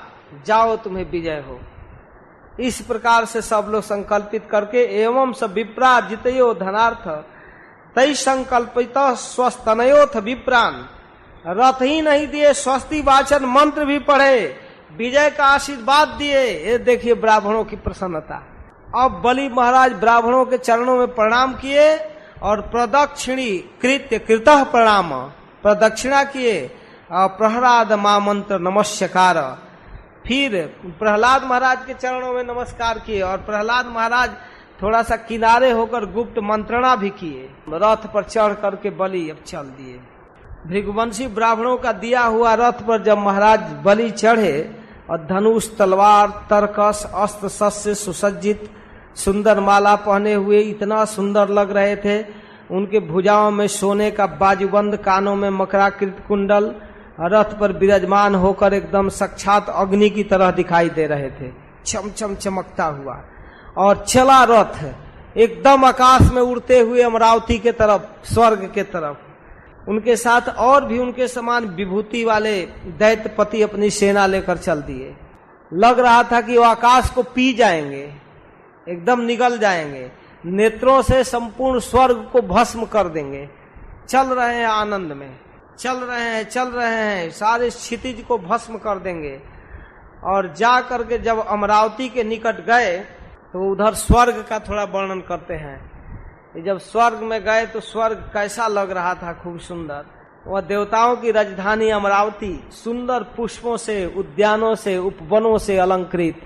Speaker 1: जाओ तुम्हें विजय हो। इस प्रकार से सब लोग संकल्पित करके, एवं सब विप्रा जितयो धनार्थ तई संकल्पित स्वस्तनयोथ विप्रान। रथ ही नहीं दिए, स्वस्ति वाचन मंत्र भी पढ़े, विजय का आशीर्वाद दिए। ये देखिए ब्राह्मणों की प्रसन्नता। अब बलि महाराज ब्राह्मणों के चरणों में प्रणाम किए और प्रदक्षिणी कृतः प्रणाम प्रदक्षिणा किए और प्रहलाद मामंत्र नमस्कार। फिर प्रहलाद महाराज के चरणों में नमस्कार किए और प्रहलाद महाराज थोड़ा सा किनारे होकर गुप्त मंत्रणा भी किए। रथ पर चढ़ करके बलि अब चल दिए। भृगुवंशी ब्राह्मणों का दिया हुआ रथ पर जब महाराज बलि चढ़े और धनुष तलवार तरकस अस्त्र शस्त्र सुसज्जित सुंदर माला पहने हुए इतना सुंदर लग रहे थे। उनके भुजाओं में सोने का बाजूबंद, कानों में मकराकृत कुंडल, रथ पर विराजमान होकर एकदम साक्षात अग्नि की तरह दिखाई दे रहे थे, चमचम चमकता हुआ। और चला रथ एकदम आकाश में उड़ते हुए अमरावती के तरफ, स्वर्ग के तरफ। उनके साथ और भी उनके समान विभूति वाले दैत्यपति अपनी सेना लेकर चल दिए। लग रहा था कि वो आकाश को पी जाएंगे, एकदम निगल जाएंगे, नेत्रों से संपूर्ण स्वर्ग को भस्म कर देंगे। चल रहे हैं आनंद में, चल रहे हैं, सारे क्षितिज को भस्म कर देंगे। और जा करके जब अमरावती के निकट गए तो उधर स्वर्ग का थोड़ा वर्णन करते हैं। जब स्वर्ग में गए तो स्वर्ग कैसा लग रहा था, खूब सुंदर। वह देवताओं की राजधानी अमरावती सुंदर पुष्पों से, उद्यानों से, उपवनों से अलंकृत,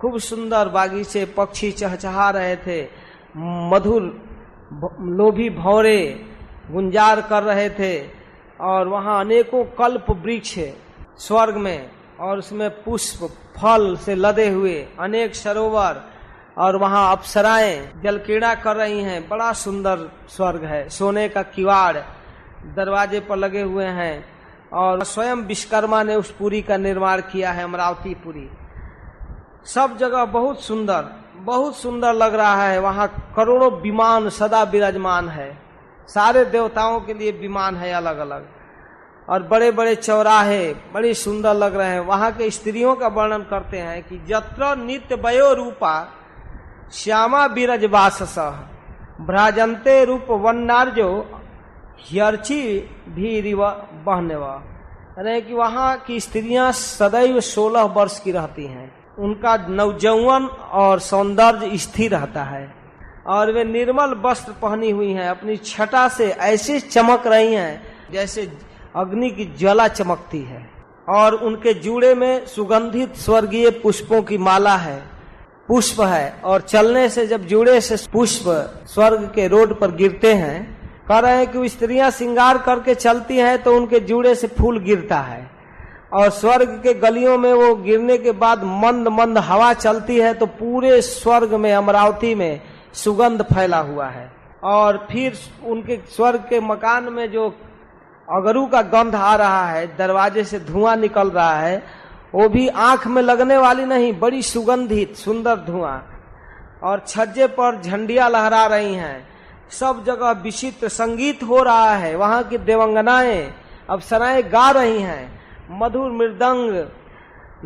Speaker 1: खूब सुंदर बागीचे, पक्षी चहचहा रहे थे, मधुर लोभी भौरे गुंजार कर रहे थे। और वहाँ अनेकों कल्प वृक्ष स्वर्ग में, और उसमें पुष्प फल से लदे हुए अनेक सरोवर, और वहाँ अप्सराएं जल क्रीड़ा कर रही हैं। बड़ा सुंदर स्वर्ग है। सोने का किवाड़ दरवाजे पर लगे हुए हैं और स्वयं विश्वकर्मा ने उस पुरी का निर्माण किया है, अमरावती पुरी। सब जगह बहुत सुंदर लग रहा है। वहाँ करोड़ों विमान सदा विराजमान है, सारे देवताओं के लिए विमान है अलग अलग, और बड़े बड़े चौराहे बड़ी सुंदर लग रहे हैं। वहाँ के स्त्रियों का वर्णन करते हैं कि यत्र नित्य वयो रूपा श्यामा विरजवासस भ्राजन्ते रूप वन्नार्जो ह्यर्ची भी रिव बहनेवा। यानी कि वहाँ की स्त्रियां सदैव 16 वर्ष की रहती हैं, उनका नवजौवन और सौंदर्य स्थिर रहता है, और वे निर्मल वस्त्र पहनी हुई हैं। अपनी छटा से ऐसे चमक रही हैं जैसे अग्नि की ज्वाला चमकती है। और उनके जूड़े में सुगंधित स्वर्गीय पुष्पों की माला है, पुष्प है। और चलने से जब जूड़े से पुष्प स्वर्ग के रोड पर गिरते हैं, कह रहे हैं कि स्त्रियां श्रृंगार करके चलती हैं तो उनके जूड़े से फूल गिरता है। और स्वर्ग के गलियों में वो गिरने के बाद मंद मंद हवा चलती है तो पूरे स्वर्ग में, अमरावती में सुगंध फैला हुआ है। और फिर उनके स्वर्ग के मकान में जो अगरू का गंध आ रहा है, दरवाजे से धुआं निकल रहा है, वो भी आंख में लगने वाली नहीं, बड़ी सुगंधित सुंदर धुआं। और छज्जे पर झंडियां लहरा रही हैं, सब जगह विचित्र संगीत हो रहा है। वहां की देवंगनाएं अप्सराएं गा रही हैं, मधुर मृदंग,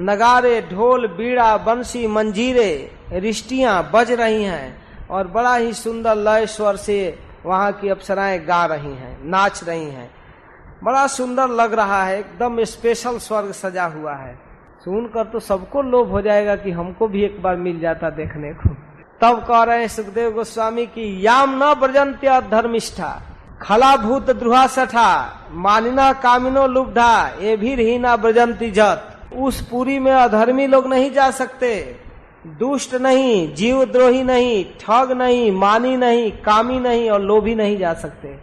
Speaker 1: नगारे, ढोल, बीड़ा, बंसी, मंजीरे, रिष्टियां बज रही हैं, और बड़ा ही सुंदर लय स्वर से वहां की अप्सराएं गा रही हैं, नाच रही हैं। बड़ा सुंदर लग रहा है, एकदम स्पेशल स्वर्ग सजा हुआ है। सुनकर तो सबको लोभ हो जाएगा कि हमको भी एक बार मिल जाता देखने को। तब कह रहे हैं सुखदेव गोस्वामी की याम न व्रजन्त्य धर्मिष्ठा खला भूत द्रुहा सठा मानिना कामिनो लुब्धा ये भी ही ना व्रजंती जत। उस पुरी में अधर्मी लोग नहीं जा सकते, दुष्ट नहीं, जीवद्रोही नहीं, ठग नहीं, मानी नहीं, कामी नहीं और लोभी नहीं जा सकते।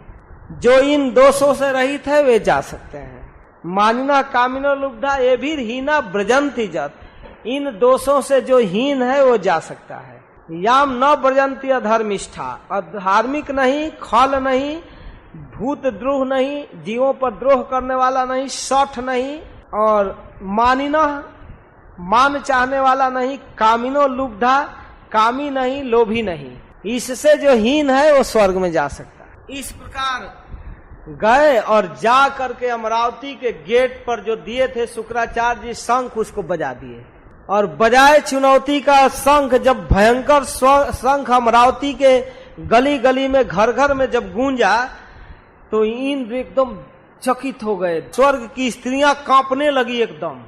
Speaker 1: जो इन दोषों से रहित है वे जा सकते हैं। मानिना कामिनो लुब्धा ये भी हीना व्रजंती जत, इन दोषों से जो हीन है वो जा सकता है। याम न व्रजंती अधर्मिष्ठा, अधार्मिक नहीं, खल नहीं, भूत द्रोह नहीं, जीवों पर द्रोह करने वाला नहीं, सठ नहीं, और मानिना मान चाहने वाला नहीं, कामिनो लुब्धा कामी नहीं, लोभी नहीं, इससे जो हीन है वो स्वर्ग में जा सकता है। इस प्रकार गए और जा करके अमरावती के गेट पर जो दिए थे शुक्राचार्य जी शंख, उसको बजा दिए। और बजाए चुनौती का शंख, जब भयंकर शंख अमरावती के गली गली में, घर घर में जब गूंजा तो इंद्र एकदम चकित हो गए। स्वर्ग की स्त्रियां कांपने लगी, एकदम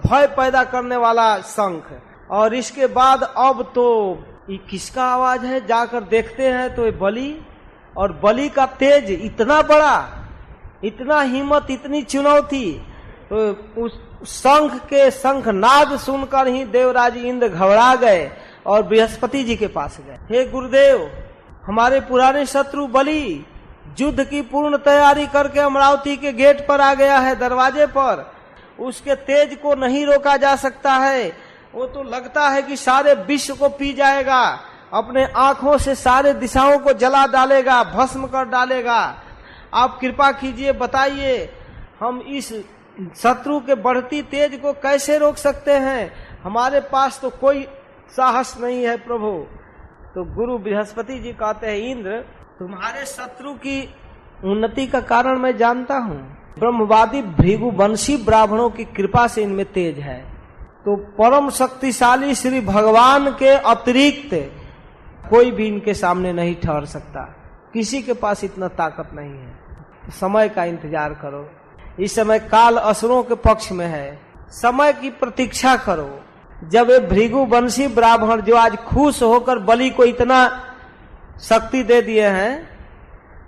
Speaker 1: भय पैदा करने वाला शंख। और इसके बाद अब तो ये किसका आवाज है? जाकर देखते हैं तो ये बलि, और बलि का तेज इतना बड़ा, इतना हिम्मत, इतनी चुनौती। तो उस शंख नाद सुनकर ही देवराज इंद्र घबरा गए और बृहस्पति जी के पास गए। हे गुरुदेव, हमारे पुराने शत्रु बलि युद्ध की पूर्ण तैयारी करके अमरावती के गेट पर आ गया है, दरवाजे पर। उसके तेज को नहीं रोका जा सकता है। वो तो लगता है कि सारे विश्व को पी जाएगा, अपने आंखों से सारे दिशाओं को जला डालेगा, भस्म कर डालेगा। आप कृपा कीजिए, बताइए हम इस शत्रु के बढ़ती तेज को कैसे रोक सकते हैं? हमारे पास तो कोई साहस नहीं है प्रभु। तो गुरु बृहस्पति जी कहते हैं, इंद्र, तुम्हारे शत्रु की उन्नति का कारण मैं जानता हूँ। ब्रह्मवादी भृगुवंशी ब्राह्मणों की कृपा से इनमें तेज है। तो परम शक्तिशाली श्री भगवान के अतिरिक्त कोई भी इनके सामने नहीं ठहर सकता। किसी के पास इतना ताकत नहीं है। तो समय का इंतजार करो। इस समय काल असुरों के पक्ष में है। समय की प्रतीक्षा करो। जब ये भृगुवंशी ब्राह्मण जो आज खुश होकर बलि को इतना शक्ति दे दिए हैं,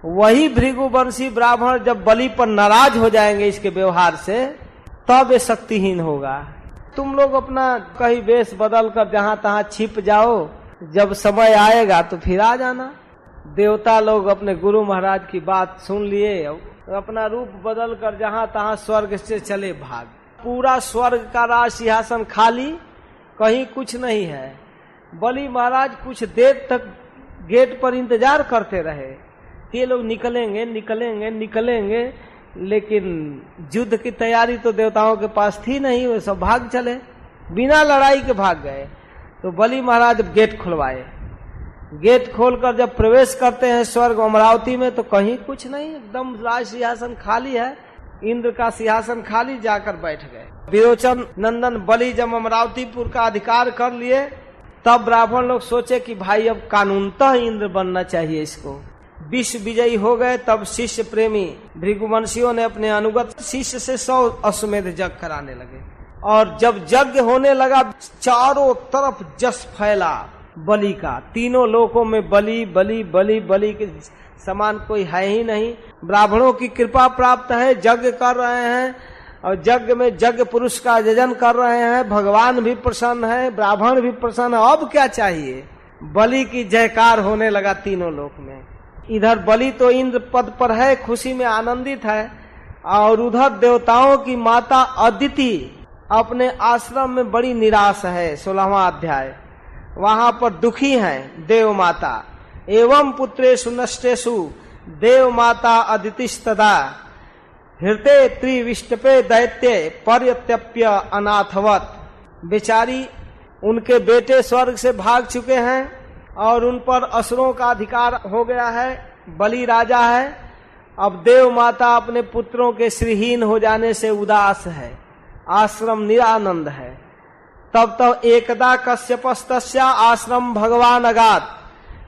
Speaker 1: वही भृगुवंशी ब्राह्मण जब बलि पर नाराज हो जाएंगे इसके व्यवहार से, तब ये शक्तिहीन होगा। तुम लोग अपना कहीं वेश बदल कर जहां तहां छिप जाओ, जब समय आएगा तो फिर आ जाना। देवता लोग अपने गुरु महाराज की बात सुन लिए, अपना रूप बदल कर जहां तहां स्वर्ग से चले भाग। पूरा स्वर्ग का राज सिंहासन खाली, कहीं कुछ नहीं है। बलि महाराज कुछ देर तक गेट पर इंतजार करते रहे। ये लोग निकलेंगे निकलेंगे निकलेंगे, लेकिन युद्ध की तैयारी तो देवताओं के पास थी नहीं। वे सब भाग चले, बिना लड़ाई के भाग गए। तो बलि महाराज गेट खुलवाए। गेट खोलकर जब प्रवेश करते हैं स्वर्ग अमरावती में, तो कहीं कुछ नहीं, एकदम राज सिंहासन खाली है। इंद्र का सिंहासन खाली, जाकर बैठ गए। विरोचन नंदन बलि जब अमरावतीपुर का अधिकार कर लिए, तब ब्राह्मण लोग सोचे कि भाई अब कानूनतः इंद्र बनना चाहिए इसको। विश्व विजयी हो गए। तब शिष्य प्रेमी भृगुवंशियों ने अपने अनुगत शिष्य से 100 अश्वमेध यज्ञ कराने लगे। और जब यज्ञ होने लगा, चारों तरफ जस फैला बलि का। तीनों लोकों में बलि बलि बलि बलि के समान कोई है ही नहीं। ब्राह्मणों की कृपा प्राप्त है, यज्ञ कर रहे हैं, और यज्ञ में यज्ञ पुरुष का यजन कर रहे हैं। भगवान भी प्रसन्न है, ब्राह्मण भी प्रसन्न है। अब क्या चाहिए? बलि की जयकार होने लगा तीनों लोक में। इधर बलि तो इंद्र पद पर है, खुशी में आनंदित है, और उधर देवताओं की माता अदिति अपने आश्रम में बड़ी निराश है। 16वां अध्याय। वहां पर दुखी हैं देव माता। एवं पुत्रेषु नष्टेषु देव माता अदितिस्तदा हृते त्रिविष्टपे दैत्य पर्यत्यप्य अनाथवत। बेचारी, उनके बेटे स्वर्ग से भाग चुके हैं और उन पर असुरों का अधिकार हो गया है। बलि राजा है। अब देव माता अपने पुत्रों के श्रीहीन हो जाने से उदास है। आश्रम निरानंद है। तब एकदा कश्यपस्तस्या आश्रम भगवान अगात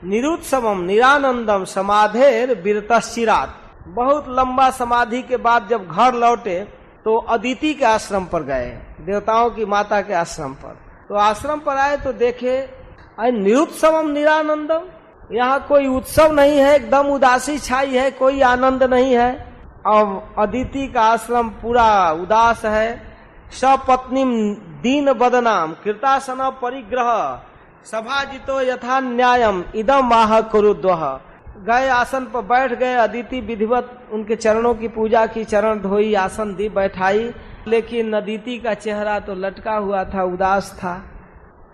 Speaker 1: निरुत्सवम निरानंदम समाधेर विरतश्चिरात। बहुत लंबा समाधि के बाद जब घर लौटे तो अदिति के आश्रम पर गए, देवताओं की माता के आश्रम पर। तो आश्रम पर आए तो देखे निरुत्सवम निरानंदम, यहाँ कोई उत्सव नहीं है, एकदम उदासी छाई है, कोई आनंद नहीं है। अब अदिति का आश्रम पूरा उदास है। सपत्नी दीन बदनाम कृतासन परिग्रह सभाजितो यथा न्यायम इदम आह कुरुद्वह। गए, आसन पर बैठ गए। अदिति विधिवत उनके चरणों की पूजा की, चरण धोई, आसन दी, बैठाई। लेकिन अदिति का चेहरा तो लटका हुआ था, उदास था।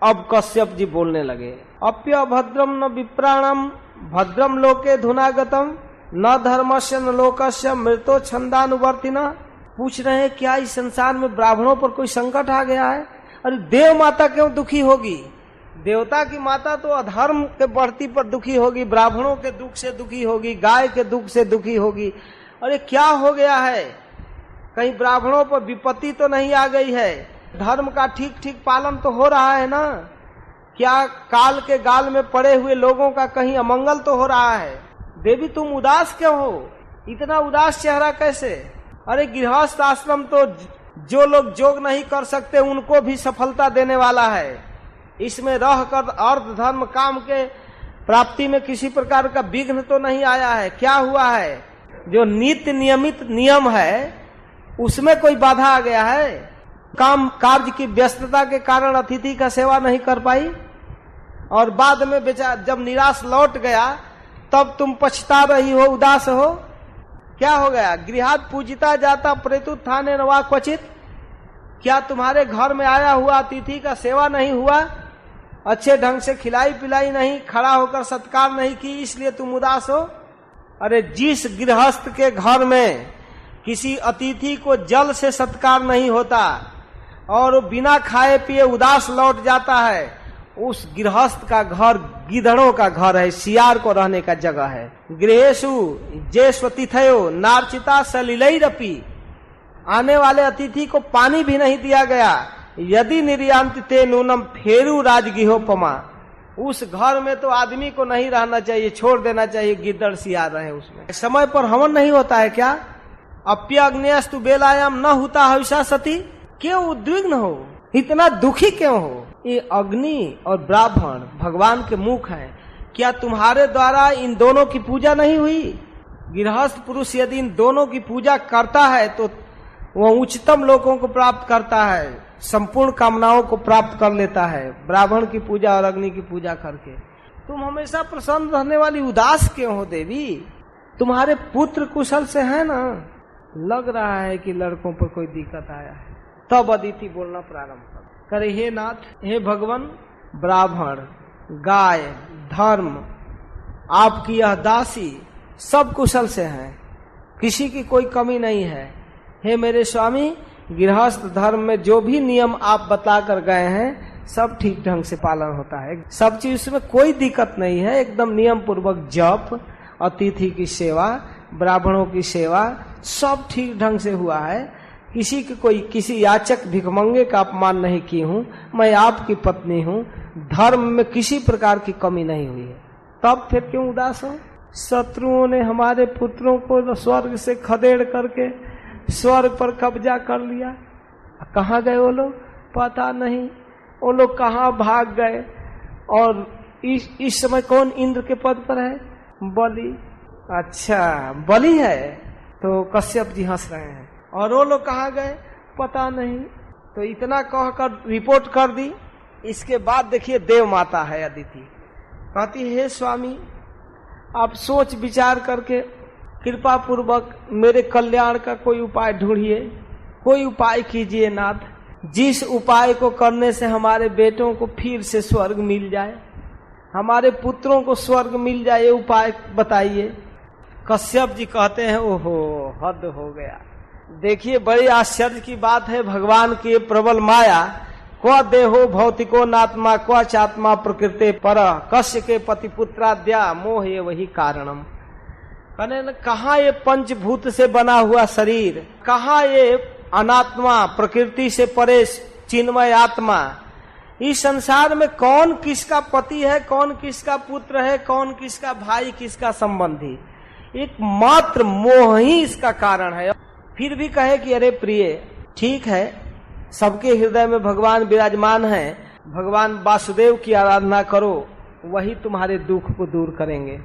Speaker 1: अब कश्यप जी बोलने लगे, अप्य भद्रम न विप्राणम भद्रम लोके धुनागतम न धर्मस्य न लोकस्य मृतो छंदानुवर्तिना। पूछ रहे हैं क्या इस संसार में ब्राह्मणों पर कोई संकट आ गया है? अरे देव माता क्यों दुखी होगी? देवता की माता तो अधर्म के बढ़ती पर दुखी होगी, ब्राह्मणों के दुख से दुखी होगी, गाय के दुख से दुखी होगी। अरे क्या हो गया है? कहीं ब्राह्मणों पर विपत्ति तो नहीं आ गई है? धर्म का ठीक ठीक पालन तो हो रहा है ना? क्या काल के गाल में पड़े हुए लोगों का कहीं अमंगल तो हो रहा है? देवी तुम उदास क्यों हो? इतना उदास चेहरा कैसे? अरे गृहस्थ आश्रम तो जो लोग योग नहीं कर सकते उनको भी सफलता देने वाला है। इसमें रहकर अर्थ धर्म काम के प्राप्ति में किसी प्रकार का विघ्न तो नहीं आया है। क्या हुआ है, जो नित्य नियमित नियम है उसमें कोई बाधा आ गया है? काम कार्य की व्यस्तता के कारण अतिथि का सेवा नहीं कर पाई और बाद में बेचारा जब निराश लौट गया तब तुम पछता रही हो, उदास हो। क्या हो गया? गृहात पूजिता जाता प्रेतुत्थाने नवा क्वचित। क्या तुम्हारे घर में आया हुआ अतिथि का सेवा नहीं हुआ, अच्छे ढंग से खिलाई पिलाई नहीं, खड़ा होकर सत्कार नहीं की, इसलिए तुम उदास हो? अरे जिस गृहस्थ के घर में किसी अतिथि को जल से सत्कार नहीं होता और वो बिना खाए पिए उदास लौट जाता है, उस गृहस्थ का घर गिधड़ों का घर है, सियार को रहने का जगह है। गृहेशु जेस्वतिथयो नार्चिता सलिलैरपि। आने वाले अतिथि को पानी भी नहीं दिया गया। यदि निर्यांत ते नूनम फेरू राजगिहोपमा। उस घर में तो आदमी को नहीं रहना चाहिए, छोड़ देना चाहिए, गिद्दड़ सियार रहे उसमें। समय पर हवन नहीं होता है क्या? अप्य अग्नेस्तु बेलायाम न होता हविषा सती। क्यों उद्विग्न हो, इतना दुखी क्यों हो? ये अग्नि और ब्राह्मण भगवान के मुख हैं। क्या तुम्हारे द्वारा इन दोनों की पूजा नहीं हुई? गृहस्थ पुरुष यदि इन दोनों की पूजा करता है तो वह उच्चतम लोकों को प्राप्त करता है, संपूर्ण कामनाओं को प्राप्त कर लेता है, ब्राह्मण की पूजा और अग्नि की पूजा करके। तुम हमेशा प्रसन्न रहने वाली उदास क्यों हो देवी? तुम्हारे पुत्र कुशल से है ना? लग रहा है कि लड़कों पर कोई दिक्कत आया है। तब अदिति बोलना प्रारंभ करे, हे नाथ, हे भगवान, ब्राह्मण, गाय, धर्म, आपकी यह दासी सब कुशल से हैं, किसी की कोई कमी नहीं है। हे मेरे स्वामी, गृहस्थ धर्म में जो भी नियम आप बता कर गए हैं सब ठीक ढंग से पालन होता है, सब चीज में कोई दिक्कत नहीं है। एकदम नियम पूर्वक जप, अतिथि की सेवा, ब्राह्मणों की सेवा सब ठीक ढंग से हुआ है। किसी याचक भिखमंगे का अपमान नहीं की हूँ। मैं आपकी पत्नी हूँ, धर्म में किसी प्रकार की कमी नहीं हुई है। तब फिर क्यों उदास हो? शत्रुओं ने हमारे पुत्रों को स्वर्ग से खदेड़ करके स्वर्ग पर कब्जा कर लिया। कहाँ गए वो लोग? पता नहीं वो लोग कहाँ भाग गए। और इस समय कौन इंद्र के पद पर है? बलि। अच्छा, बलि है तो कश्यप जी हंस रहे हैं। और वो लोग कहाँ गए? पता नहीं। तो इतना कहकर रिपोर्ट कर दी। इसके बाद देखिए देव माता है अदिति, कहती हे स्वामी, आप सोच विचार करके कृपा पूर्वक मेरे कल्याण का कोई उपाय ढूंढिए, कोई उपाय कीजिए नाथ। जिस उपाय को करने से हमारे बेटों को फिर से स्वर्ग मिल जाए, हमारे पुत्रों को स्वर्ग मिल जाए, ये उपाय बताइए। कश्यप जी कहते हैं ओहो हद हो गया। देखिए बड़ी आश्चर्य की बात है, भगवान की प्रबल माया। क्व देहो भौतिको नात्मा क्व चात्मा प्रकृते पर कश्य के पति पुत्राद्या मोह ये वही कारणम। कहने कहाँ ये पंचभूत से बना हुआ शरीर, कहाँ ये अनात्मा प्रकृति से परे चिन्मय आत्मा। इस संसार में कौन किसका पति है, कौन किसका पुत्र है, कौन किसका भाई, किसका संबंधी, एक मात्र मोह ही इसका कारण है। फिर भी कहे कि अरे प्रिय, ठीक है, सबके हृदय में भगवान विराजमान है, भगवान वासुदेव की आराधना करो, वही तुम्हारे दुख को दूर करेंगे।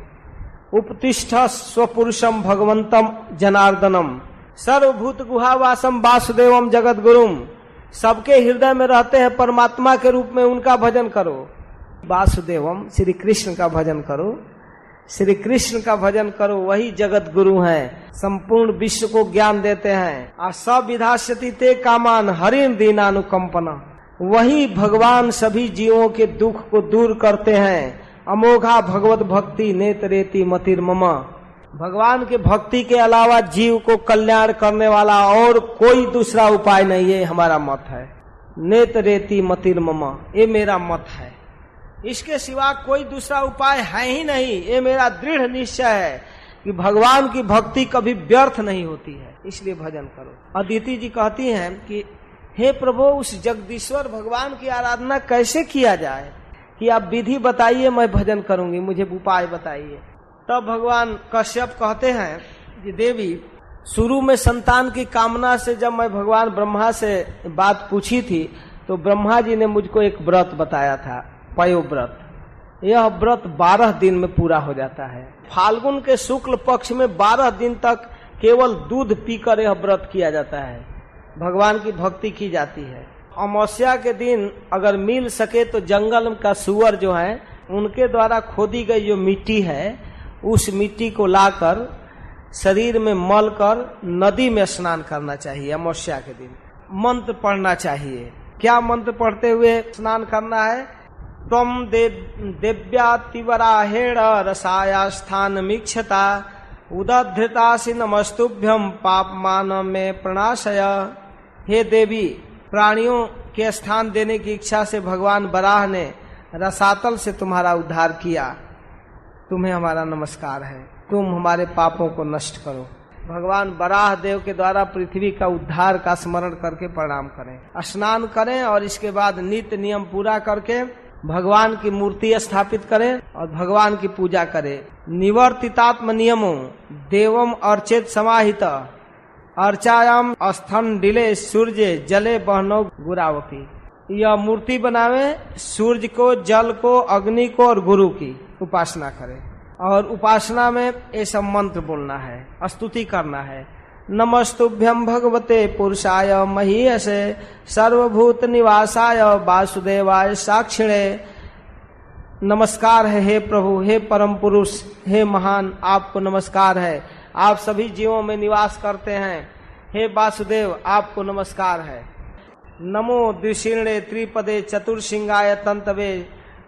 Speaker 1: उपतिष्ठ स्वपुरुषम भगवंतम जनार्दनम सर्वभूत गुहावासम वासुदेवम जगत गुरुम। सबके हृदय में रहते हैं परमात्मा के रूप में, उनका भजन करो। वासुदेवम श्री कृष्ण का भजन करो, श्री कृष्ण का भजन करो, वही जगत गुरु हैं, संपूर्ण विश्व को ज्ञान देते हैं। आ सब विधास्यति ते कामान हरिन दीनानुकंपना। वही भगवान सभी जीवों के दुख को दूर करते हैं। अमोघा भगवत भक्ति नेतरेति मतिर्मम। भगवान के भक्ति के अलावा जीव को कल्याण करने वाला और कोई दूसरा उपाय नहीं है, हमारा मत है। नेतरेति मतिर्मम, ये मेरा मत है, इसके सिवा कोई दूसरा उपाय है ही नहीं। ये मेरा दृढ़ निश्चय है कि भगवान की भक्ति कभी व्यर्थ नहीं होती है, इसलिए भजन करो। अदिति जी कहती हैं कि हे प्रभु, उस जगदीश्वर भगवान की आराधना कैसे किया जाए कि आप विधि बताइए, मैं भजन करूंगी, मुझे उपाय बताइए। तब भगवान कश्यप कहते हैं कि देवी, शुरू में संतान की कामना से जब मैं भगवान ब्रह्मा से बात पूछी थी तो ब्रह्मा जी ने मुझको एक व्रत बताया था, पयो व्रत। यह व्रत 12 दिन में पूरा हो जाता है। फाल्गुन के शुक्ल पक्ष में 12 दिन तक केवल दूध पीकर यह व्रत किया जाता है, भगवान की भक्ति की जाती है। अमावस्या के दिन अगर मिल सके तो जंगल का सुअर जो है उनके द्वारा खोदी गई जो मिट्टी है, उस मिट्टी को लाकर शरीर में मल कर नदी में स्नान करना चाहिए। अमावस्या के दिन मंत्र पढ़ना चाहिए। क्या मंत्र पढ़ते हुए स्नान करना है? त्वं देव्यातिवराहेण रसाया स्थान मीक्षता उदधृतासि नमस्तुभ्यम पापमान में प्रणाशय। हे देवी, प्राणियों के स्थान देने की इच्छा से भगवान वराह ने रसातल से तुम्हारा उद्धार किया, तुम्हें हमारा नमस्कार है, तुम हमारे पापों को नष्ट करो। भगवान वराह देव के द्वारा पृथ्वी का उद्धार का स्मरण करके प्रणाम करें, स्नान करें और इसके बाद नित्य नियम पूरा करके भगवान की मूर्ति स्थापित करें और भगवान की पूजा करें। निवर्तितात्म नियमों देवम अर्चेत समाहित अर्चायाम स्थन डिले सूर्य जले बहनो गुरावती। यह मूर्ति बनावे, सूर्य को, जल को, अग्नि को और गुरु की उपासना करें और उपासना में ये सब मंत्र बोलना है, स्तुति करना है। नमस्तुभ्यम भगवते पुरुषाय महीयसे सर्वभूत निवासाय वासुदेवाय साक्षिणे। नमस्कार है हे प्रभु, हे परम पुरुष, हे महान, आपको नमस्कार है, आप सभी जीवों में निवास करते हैं। हे वासुदेव, आपको नमस्कार है। नमो द्विशीर्णे त्रिपदे चतुर्सिंगाय तंतवे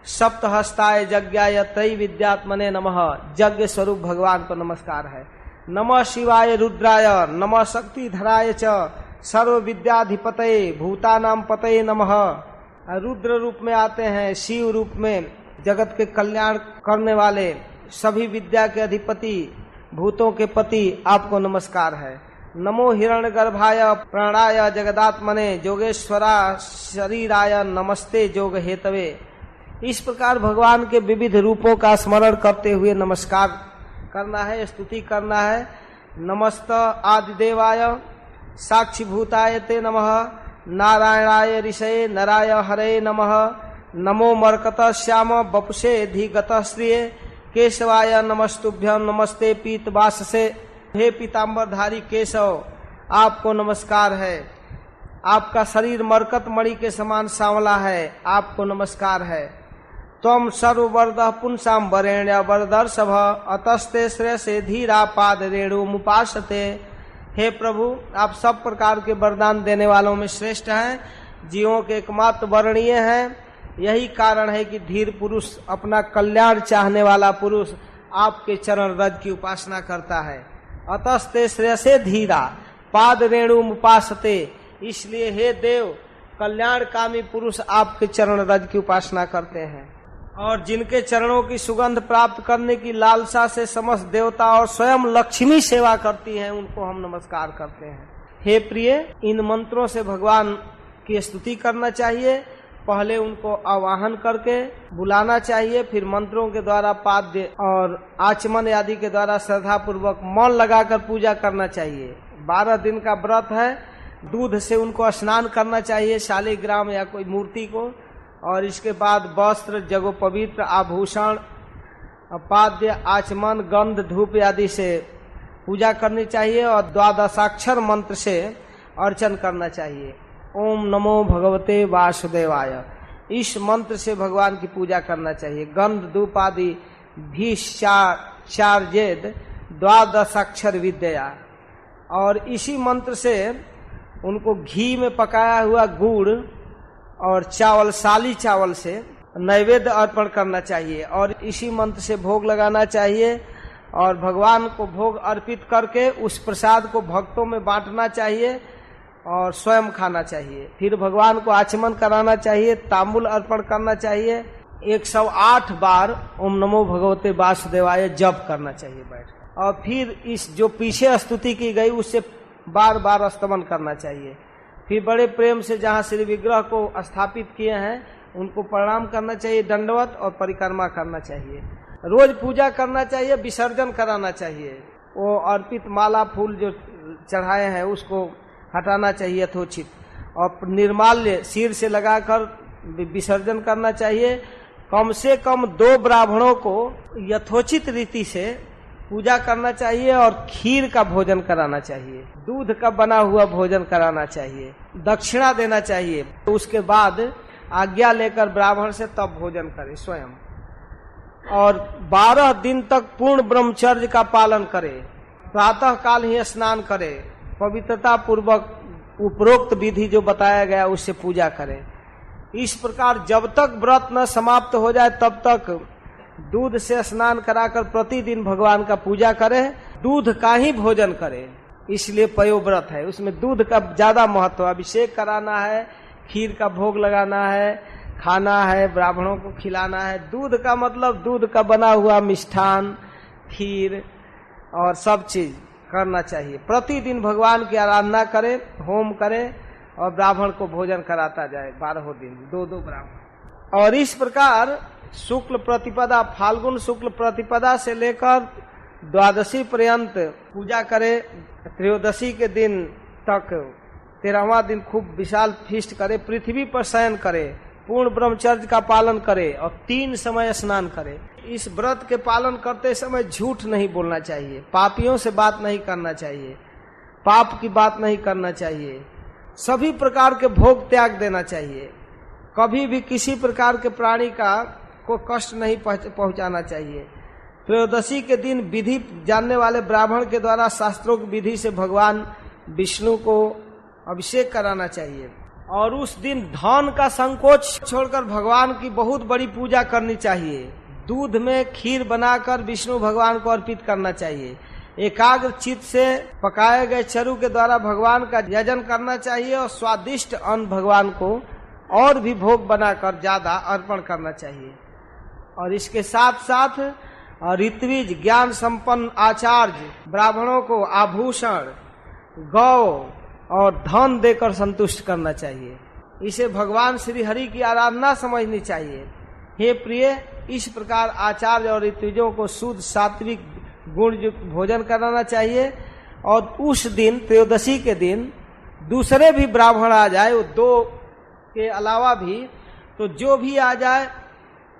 Speaker 1: सप्तहस्ताय यज्ञाय त्रैविद्यात्मने नमः। यज्ञ स्वरूप भगवान को नमस्कार है। नमः शिवाय रुद्राय नमः शक्तिधराय च सर्व विद्याधिपतये भूतानाम पतये नमः। रुद्र रूप में आते हैं, शिव रूप में जगत के कल्याण करने वाले, सभी विद्या के अधिपति, भूतों के पति, आपको नमस्कार है। नमो हिरण्यगर्भाय प्राणाय जगदात्मने योगेश्वरा शरीराय नमस्ते योग हेतवे। इस प्रकार भगवान के विविध रूपों का स्मरण करते हुए नमस्कार करना है, स्तुति करना है। नमस्त आदिदेवाय साक्षीभूताय ते नमः। नारायणाय ऋषये नराय हरे नमः। नमो मरकत श्याम बपुषे धिगत श्रिये केशवाय नमस्तुभ्यं। नमस्ते पीतवाससे। हे पीताम्बरधारी केशव, आपको नमस्कार है। आपका शरीर मरकत मणि के समान सांवला है, आपको नमस्कार है। त्वं सर्ववर्धः पुंसां वरेण्य वरदर्शभ अतस्ते श्रेयसे धीरा पाद रेणु मुपासते। हे प्रभु, आप सब प्रकार के वरदान देने वालों में श्रेष्ठ हैं, जीवों के एकमात्र वर्णीय हैं। यही कारण है कि धीर पुरुष, अपना कल्याण चाहने वाला पुरुष आपके चरण रज की उपासना करता है। अतस्ते श्रेयसे धीरा पाद रेणु मुपासते। इसलिए हे देव, कल्याणकामी पुरुष आपके चरण रज की उपासना करते हैं और जिनके चरणों की सुगंध प्राप्त करने की लालसा से समस्त देवता और स्वयं लक्ष्मी सेवा करती हैं, उनको हम नमस्कार करते हैं। हे प्रिय, इन मंत्रों से भगवान की स्तुति करना चाहिए। पहले उनको आवाहन करके बुलाना चाहिए, फिर मंत्रों के द्वारा पाद्य और आचमन आदि के द्वारा श्रद्धा पूर्वक मौन लगाकर पूजा करना चाहिए। 12 दिन का व्रत है। दूध से उनको स्नान करना चाहिए, शालिग्राम या कोई मूर्ति को, और इसके बाद वस्त्र, जगो पवित्र आभूषण, पाद्य, आचमन, गंध, धूप आदि से पूजा करनी चाहिए और 12 मंत्र से अर्चन करना चाहिए। ओम नमो भगवते वासुदेवाय, इस मंत्र से भगवान की पूजा करना चाहिए। गंध, धूप आदि भी चार्जेद 12 विद्या, और इसी मंत्र से उनको घी में पकाया हुआ गुड़ और चावल, साली चावल से नैवेद्य अर्पण करना चाहिए और इसी मंत्र से भोग लगाना चाहिए और भगवान को भोग अर्पित करके उस प्रसाद को भक्तों में बांटना चाहिए और स्वयं खाना चाहिए। फिर भगवान को आचमन कराना चाहिए, तांबुल अर्पण करना चाहिए। 108 बार ओम नमो भगवते वासुदेवाय जप करना चाहिए बैठ, और फिर इस जो पीछे स्तुति की गई उससे बार बार स्तमन करना चाहिए। फिर बड़े प्रेम से जहाँ श्री विग्रह को स्थापित किए हैं उनको प्रणाम करना चाहिए, दंडवत और परिक्रमा करना चाहिए। रोज पूजा करना चाहिए, विसर्जन कराना चाहिए। वो अर्पित माला फूल जो चढ़ाए हैं उसको हटाना चाहिए यथोचित, और निर्माल्य सिर से लगाकर विसर्जन करना चाहिए। कम से कम 2 ब्राह्मणों को यथोचित रीति से पूजा करना चाहिए और खीर का भोजन कराना चाहिए, दूध का बना हुआ भोजन कराना चाहिए, दक्षिणा देना चाहिए। उसके बाद आज्ञा लेकर ब्राह्मण से तब भोजन करे स्वयं, और 12 दिन तक पूर्ण ब्रह्मचर्य का पालन करे, प्रातः काल ही स्नान करे, पवित्रता पूर्वक उपरोक्त विधि जो बताया गया उससे पूजा करे। इस प्रकार जब तक व्रत न समाप्त हो जाए तब तक दूध से स्नान कराकर प्रतिदिन भगवान का पूजा करे, दूध का ही भोजन करे। इसलिए पयोव्रत है, उसमें दूध का ज्यादा महत्व। अभिषेक कराना है, खीर का भोग लगाना है, खाना है, ब्राह्मणों को खिलाना है। दूध का मतलब दूध का बना हुआ मिष्ठान, खीर और सब चीज करना चाहिए। प्रतिदिन भगवान की आराधना करे, होम करे और ब्राह्मण को भोजन कराता जाए 12 दिन, 2-2 ब्राह्मण। और इस प्रकार शुक्ल प्रतिपदा, फाल्गुन शुक्ल प्रतिपदा से लेकर द्वादशी पर्यंत पूजा करे। त्रयोदशी के दिन तक 13वां दिन खूब विशाल फीस्ट करे, पृथ्वी पर शयन करे, पूर्ण ब्रह्मचर्य का पालन करे और 3 समय स्नान करे। इस व्रत के पालन करते समय झूठ नहीं बोलना चाहिए, पापियों से बात नहीं करना चाहिए, पाप की बात नहीं करना चाहिए, सभी प्रकार के भोग त्याग देना चाहिए, कभी भी किसी प्रकार के प्राणी को कष्ट नहीं पहुंचाना चाहिए। त्रयोदशी के दिन विधि जानने वाले ब्राह्मण के द्वारा शास्त्रों की विधि से भगवान विष्णु को अभिषेक कराना चाहिए। और उस दिन धन का संकोच छोड़कर भगवान की बहुत बड़ी पूजा करनी चाहिए। दूध में खीर बनाकर विष्णु भगवान को अर्पित करना चाहिए। एकाग्र चित्त से पकाए गए चरु के द्वारा भगवान का यजन करना चाहिए और स्वादिष्ट अन्न भगवान को और भी भोग बनाकर ज्यादा अर्पण करना चाहिए। और इसके साथ साथ ऋत्विज ज्ञान संपन्न आचार्य ब्राह्मणों को आभूषण, गौ और धन देकर संतुष्ट करना चाहिए। इसे भगवान श्री हरि की आराधना समझनी चाहिए। हे प्रिय, इस प्रकार आचार्य और ऋत्विजों को शुद्ध सात्विक गुण युक्त भोजन कराना चाहिए। और उस दिन त्रयोदशी के दिन दूसरे भी ब्राह्मण आ जाए, वो 2 के अलावा भी, तो जो भी आ जाए,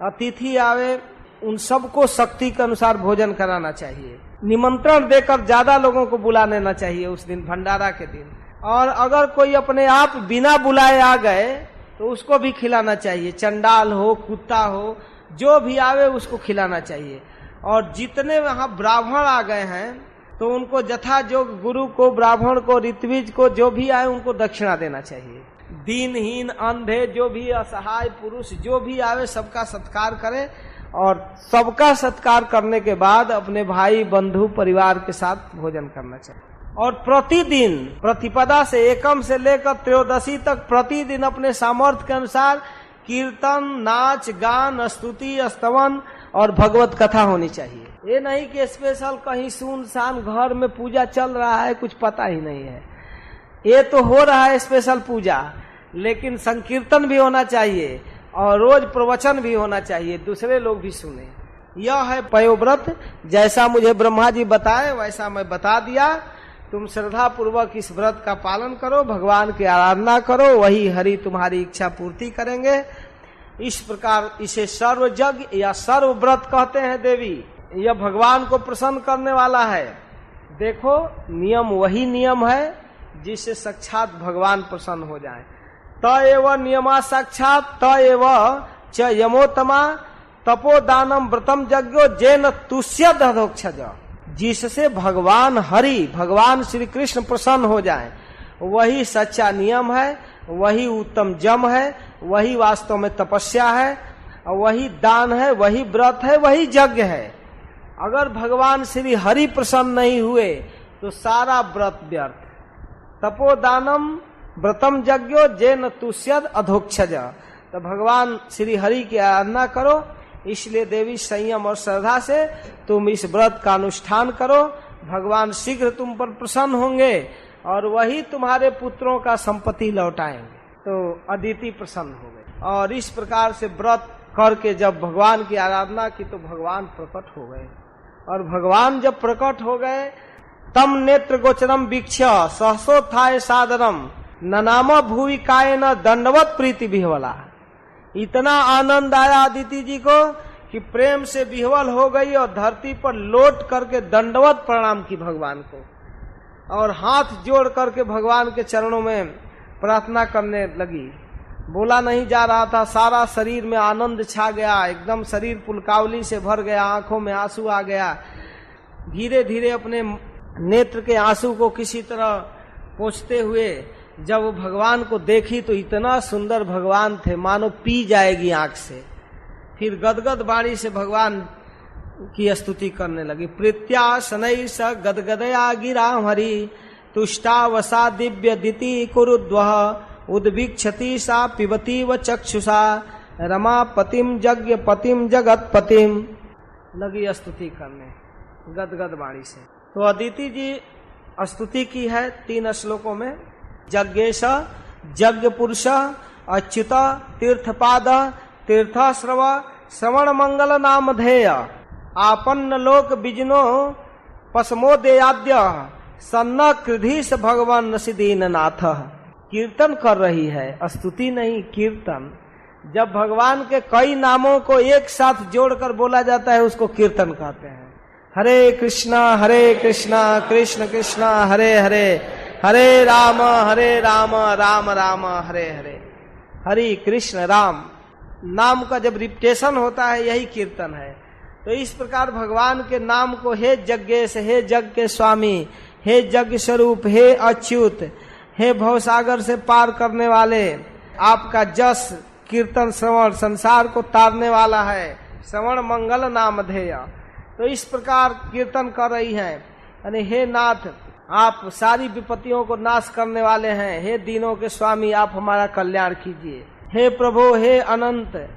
Speaker 1: अतिथि आवे, उन सबको शक्ति के अनुसार भोजन कराना चाहिए। निमंत्रण देकर ज्यादा लोगों को बुला लेना चाहिए उस दिन, भंडारा के दिन। और अगर कोई अपने आप बिना बुलाए आ गए तो उसको भी खिलाना चाहिए। चंडाल हो, कुत्ता हो, जो भी आवे उसको खिलाना चाहिए। और जितने वहाँ ब्राह्मण आ गए हैं तो उनको जथा जो गुरु को, ब्राह्मण को, ऋत्विज को, जो भी आए उनको दक्षिणा देना चाहिए। दीनहीन, अंधे, जो भी असहाय पुरुष जो भी आवे सबका सत्कार करे। और सबका सत्कार करने के बाद अपने भाई बंधु परिवार के साथ भोजन करना चाहिए। और प्रतिदिन प्रतिपदा से एकम से लेकर त्रयोदशी तक प्रतिदिन अपने सामर्थ्य के अनुसार कीर्तन, नाच, गान, स्तुति, स्तवन और भगवत कथा होनी चाहिए। ये नहीं कि स्पेशल कहीं सुनसान घर में पूजा चल रहा है, कुछ पता ही नहीं है। ये तो हो रहा है स्पेशल पूजा, लेकिन संकीर्तन भी होना चाहिए और रोज प्रवचन भी होना चाहिए, दूसरे लोग भी सुने। यह है पयोव्रत। जैसा मुझे ब्रह्मा जी बताए वैसा मैं बता दिया। तुम श्रद्धा पूर्वक इस व्रत का पालन करो, भगवान की आराधना करो, वही हरि तुम्हारी इच्छा पूर्ति करेंगे। इस प्रकार इसे सर्व यज्ञ या सर्व व्रत कहते हैं देवी। यह भगवान को प्रसन्न करने वाला है। देखो, नियम वही नियम है जिससे साक्षात भगवान प्रसन्न हो जाए। त एव नियमा साक्षात त एव च यमोत्तमा तपोदानम व्रतम यज्ञो जेन तुष्यद अधोक्षज। जिससे भगवान हरि, भगवान श्री कृष्ण प्रसन्न हो जाए, वही सच्चा नियम है, वही उत्तम जम है, वही वास्तव में तपस्या है, वही दान है, वही व्रत है, वही यज्ञ है। अगर भगवान श्री हरि प्रसन्न नहीं हुए तो सारा व्रत व्यर्थ। तपोदानम व्रतम यज्ञो जेन तुष्यद अधोक्षज। तो भगवान श्री हरि की आराधना करो। इसलिए देवी संयम और श्रद्धा से तुम इस व्रत का अनुष्ठान करो। भगवान शीघ्र तुम पर प्रसन्न होंगे और वही तुम्हारे पुत्रों का संपत्ति लौटाएंगे। तो अदिति प्रसन्न हो गए। और इस प्रकार से व्रत करके जब भगवान की आराधना की तो भगवान प्रकट हो गए। और भगवान जब प्रकट हो गए तम नेत्र गोचरम वीक्ष्य सहसोत्थाय सादरम ननाम भूवि काय न दंडवत प्रीति विह्वला। इतना आनंद आया अदिति जी को कि प्रेम से विह्वल हो गई और धरती पर लौट करके दंडवत प्रणाम की भगवान को, और हाथ जोड़ करके भगवान के चरणों में प्रार्थना करने लगी। बोला नहीं जा रहा था, सारा शरीर में आनंद छा गया, एकदम शरीर पुलकावली से भर गया, आंखों में आंसू आ गया। धीरे धीरे अपने नेत्र के आंसू को किसी तरह पोंछते हुए जब वो भगवान को देखी तो इतना सुंदर भगवान थे, मानो पी जाएगी आंख से। फिर गदगद वाणी से भगवान की स्तुति करने लगी। प्रीत्या शनै स गदगदया गिरा हरि तुष्टावसा दिव्य दिति कुरुद्वः उद्भिक्षति सा पिबती व चक्षुषा रमा पतिम यज्ञ पतिम जगत पतिम। लगी स्तुति करने गदगद वाणी से। तो अदिति जी स्तुति की है 3 श्लोकों में। यज्ञेश यज्ञ पुरुष अच्युत तीर्थपाद तीर्थश्रव श्रवण मंगल नामधेय आपन्न लोक बिजनो पसमोदयाद्य सन्न कृधीश भगवान नसिदीन नाथ। कीर्तन कर रही है, स्तुति नहीं, कीर्तन। जब भगवान के कई नामों को एक साथ जोड़कर बोला जाता है उसको कीर्तन कहते हैं। हरे कृष्णा कृष्ण कृष्ण हरे हरे, हरे राम राम राम हरे हरे। हरि कृष्ण राम नाम का जब रिपीटेशन होता है यही कीर्तन है। तो इस प्रकार भगवान के नाम को हे यज्ञेश, हे यज्ञ के स्वामी, हे यज्ञ स्वरूप, हे अच्युत, हे भवसागर से पार करने वाले, आपका जस कीर्तन श्रवण संसार को तारने वाला है। श्रवण मंगल नामधेय। तो इस प्रकार कीर्तन कर रही हैं। यानी हे नाथ, आप सारी विपत्तियों को नाश करने वाले हैं। हे दीनों के स्वामी, आप हमारा कल्याण कीजिए। हे प्रभु, हे अनंत,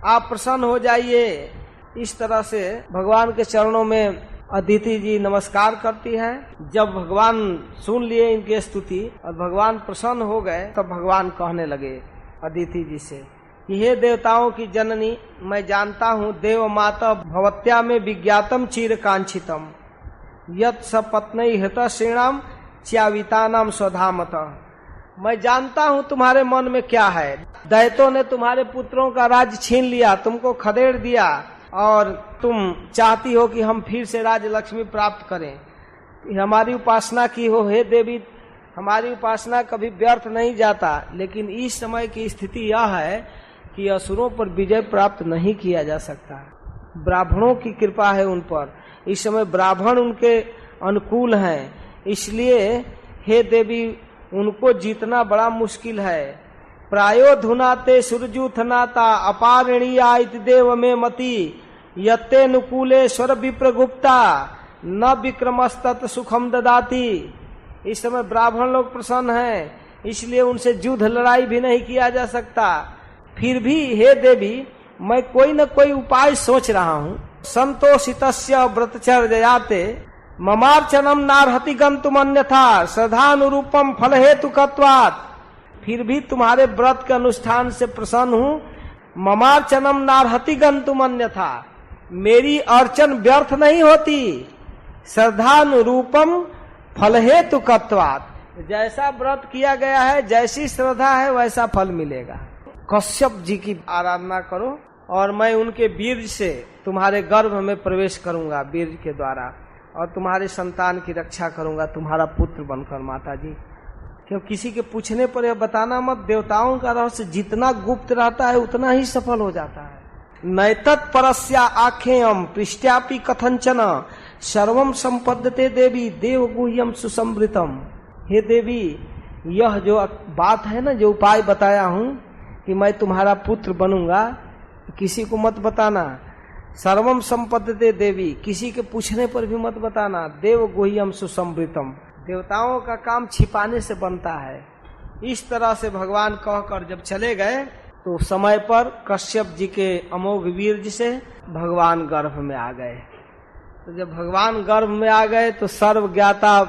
Speaker 1: आप प्रसन्न हो जाइए। इस तरह से भगवान के चरणों में अदिति जी नमस्कार करती हैं। जब भगवान सुन लिए इनकी स्तुति और भगवान प्रसन्न हो गए, तब भगवान कहने लगे अदिति जी से कि हे देवताओं की जननी, मैं जानता हूँ देव माता भवत्या में विज्ञातम चिर कांक्षितम यत सपत्नै हृत श्रीणाम च्यावितानाम स्वधामत। मैं जानता हूँ तुम्हारे मन में क्या है। दैत्यों ने तुम्हारे पुत्रों का राज छीन लिया, तुमको खदेड़ दिया, और तुम चाहती हो कि हम फिर से राज लक्ष्मी प्राप्त करें। हमारी उपासना की हो हे देवी, हमारी उपासना कभी व्यर्थ नहीं जाता। लेकिन इस समय की स्थिति यह है कि असुरों पर विजय प्राप्त नहीं किया जा सकता। ब्राह्मणों की कृपा है उन पर, इस समय ब्राह्मण उनके अनुकूल हैं, इसलिए हे देवी उनको जीतना बड़ा मुश्किल है। प्रायो धुनाते सुरजूथ नाता अपारणीया इति देव में मति यत्ते अनुकूले स्वर विप्रगुप्ता न विक्रमस्तत सुखम ददाति। इस समय ब्राह्मण लोग प्रसन्न हैं, इसलिए उनसे युद्ध लड़ाई भी नहीं किया जा सकता। फिर भी हे देवी, मैं कोई न कोई उपाय सोच रहा हूँ। संतोषितस्य व्रतचर्याते ममार्चनम नार्हति गंतुम अन्यथा श्रद्धानुरूपम फल हेतुकत्वात्। फिर भी तुम्हारे व्रत के अनुष्ठान से प्रसन्न हूँ। ममार्चनम नार्हति गंतुम अन्यथा, मेरी अर्चन व्यर्थ नहीं होती। श्रद्धानुरूपम फल हेतुकत्वात्, जैसा व्रत किया गया है, जैसी श्रद्धा है वैसा फल मिलेगा। कश्यप जी की आराधना करो और मैं उनके बीज से तुम्हारे गर्भ में प्रवेश करूंगा, बीज के द्वारा, और तुम्हारे संतान की रक्षा करूंगा, तुम्हारा पुत्र बनकर। माता जी, क्यों किसी के पूछने पर यह बताना मत। देवताओं का रहस्य जितना गुप्त रहता है उतना ही सफल हो जाता है। नैतत् परस्या आखेयम पृष्ठ्यापि कथंचन सर्वम संपद्यते देवी देव गुह्यम सुसंवृतम। हे देवी, यह जो बात है ना, जो उपाय बताया हूँ कि मैं तुम्हारा पुत्र बनूंगा, किसी को मत बताना। सर्वम संपद्यते देवी, किसी के पूछने पर भी मत बताना। देव गुह्यम सुसंवृतम, देवताओं का काम छिपाने से बनता है। इस तरह से भगवान कहकर जब चले गए तो समय पर कश्यप जी के अमोघ वीर्य से भगवान गर्भ में आ गए। तो जब भगवान गर्भ में आ गए तो सर्व ज्ञाता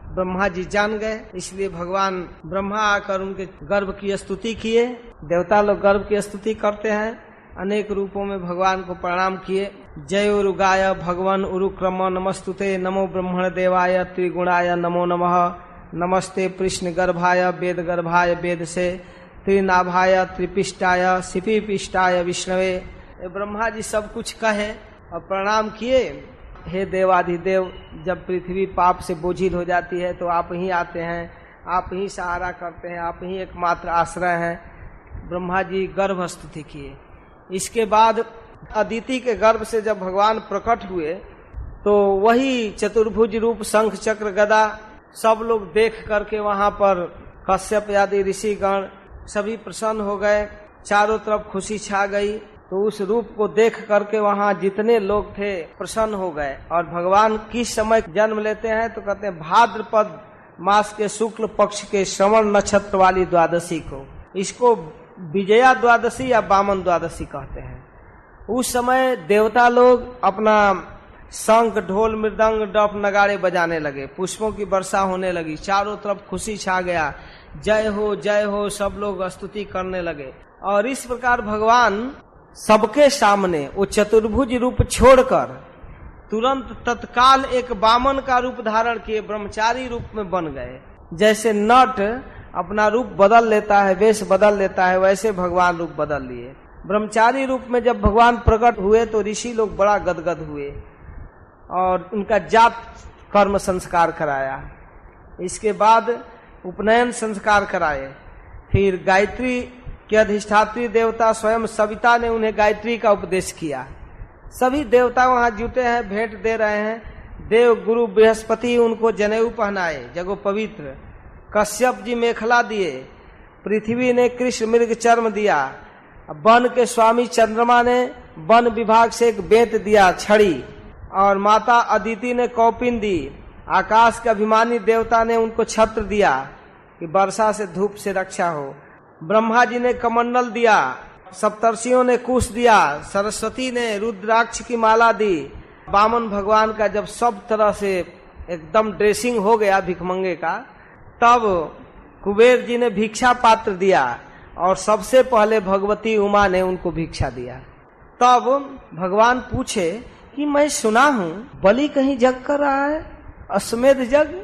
Speaker 1: ब्रह्मा जी जान गए, इसलिए भगवान ब्रह्मा आकर उनके गर्भ की स्तुति किए। देवता लोग गर्भ की स्तुति करते हैं, अनेक रूपों में भगवान को प्रणाम किए। जय उरुगाय भगवान उरुक्रम नमस्तुते, नमो ब्रह्मण देवाय त्रिगुणाय नमो नमः, नमस्ते कृष्ण गर्भाय वेद गर्भाय वेद से त्रिनाभाय त्रिपिष्टाय शिपिपिष्टाय विष्णवे। ब्रह्मा जी सब कुछ कहे और प्रणाम किए। हे देवाधिदेव, जब पृथ्वी पाप से बोझिल हो जाती है तो आप ही आते हैं, आप ही सहारा करते हैं, आप ही एकमात्र आश्रय हैं। ब्रह्मा जी गर्भ स्तुति किए। इसके बाद अदिति के गर्भ से जब भगवान प्रकट हुए तो वही चतुर्भुज रूप शंख चक्र गदा सब लोग देख करके वहां पर कश्यप आदि ऋषिगण सभी प्रसन्न हो गए, चारों तरफ खुशी छा गई। तो उस रूप को देख करके वहां जितने लोग थे प्रसन्न हो गए। और भगवान किस समय जन्म लेते हैं तो कहते हैं भाद्रपद मास के शुक्ल पक्ष के श्रवण नक्षत्र वाली द्वादशी को। इसको विजया द्वादशी या वामन द्वादशी कहते हैं। उस समय देवता लोग अपना शंख ढोल मृदंग डफ नगाड़े बजाने लगे, पुष्पों की वर्षा होने लगी, चारों तरफ खुशी छा गया, जय हो सब लोग स्तुति करने लगे। और इस प्रकार भगवान सबके सामने वो चतुर्भुज रूप छोड़कर तुरंत तत्काल एक वामन का रूप धारण किए, ब्रह्मचारी रूप में बन गए। जैसे नट अपना रूप बदल लेता है, वेश बदल लेता है, वैसे भगवान रूप बदल लिए। ब्रह्मचारी रूप में जब भगवान प्रकट हुए तो ऋषि लोग बड़ा गदगद हुए और उनका जाप कर्म संस्कार कराया। इसके बाद उपनयन संस्कार कराए। फिर गायत्री के अधिष्ठात्री देवता स्वयं सविता ने उन्हें गायत्री का उपदेश किया। सभी देवता वहां जुटे हैं, भेंट दे रहे हैं। देव गुरु बृहस्पति उनको जनेऊ पहनाए, जगो पवित्र। कश्यप जी मेखला दिए, पृथ्वी ने कृष्ण मृग चर्म दिया, वन के स्वामी चंद्रमा ने वन विभाग से एक बेंत दिया छड़ी, और माता अदिति ने कौपिन दी। आकाश के अभिमानी देवता ने उनको छत्र दिया कि वर्षा से धूप से रक्षा हो। ब्रह्मा जी ने कमंडल दिया, सप्तर्षियों ने कुश दिया, सरस्वती ने रुद्राक्ष की माला दी। वामन भगवान का जब सब तरह से एकदम ड्रेसिंग हो गया भिखमंगे का, तब कुबेर जी ने भिक्षा पात्र दिया और सबसे पहले भगवती उमा ने उनको भिक्षा दिया। तब भगवान पूछे कि मैं सुना हूँ बलि कहीं जग कर रहा है, अश्वमेध यज्ञ।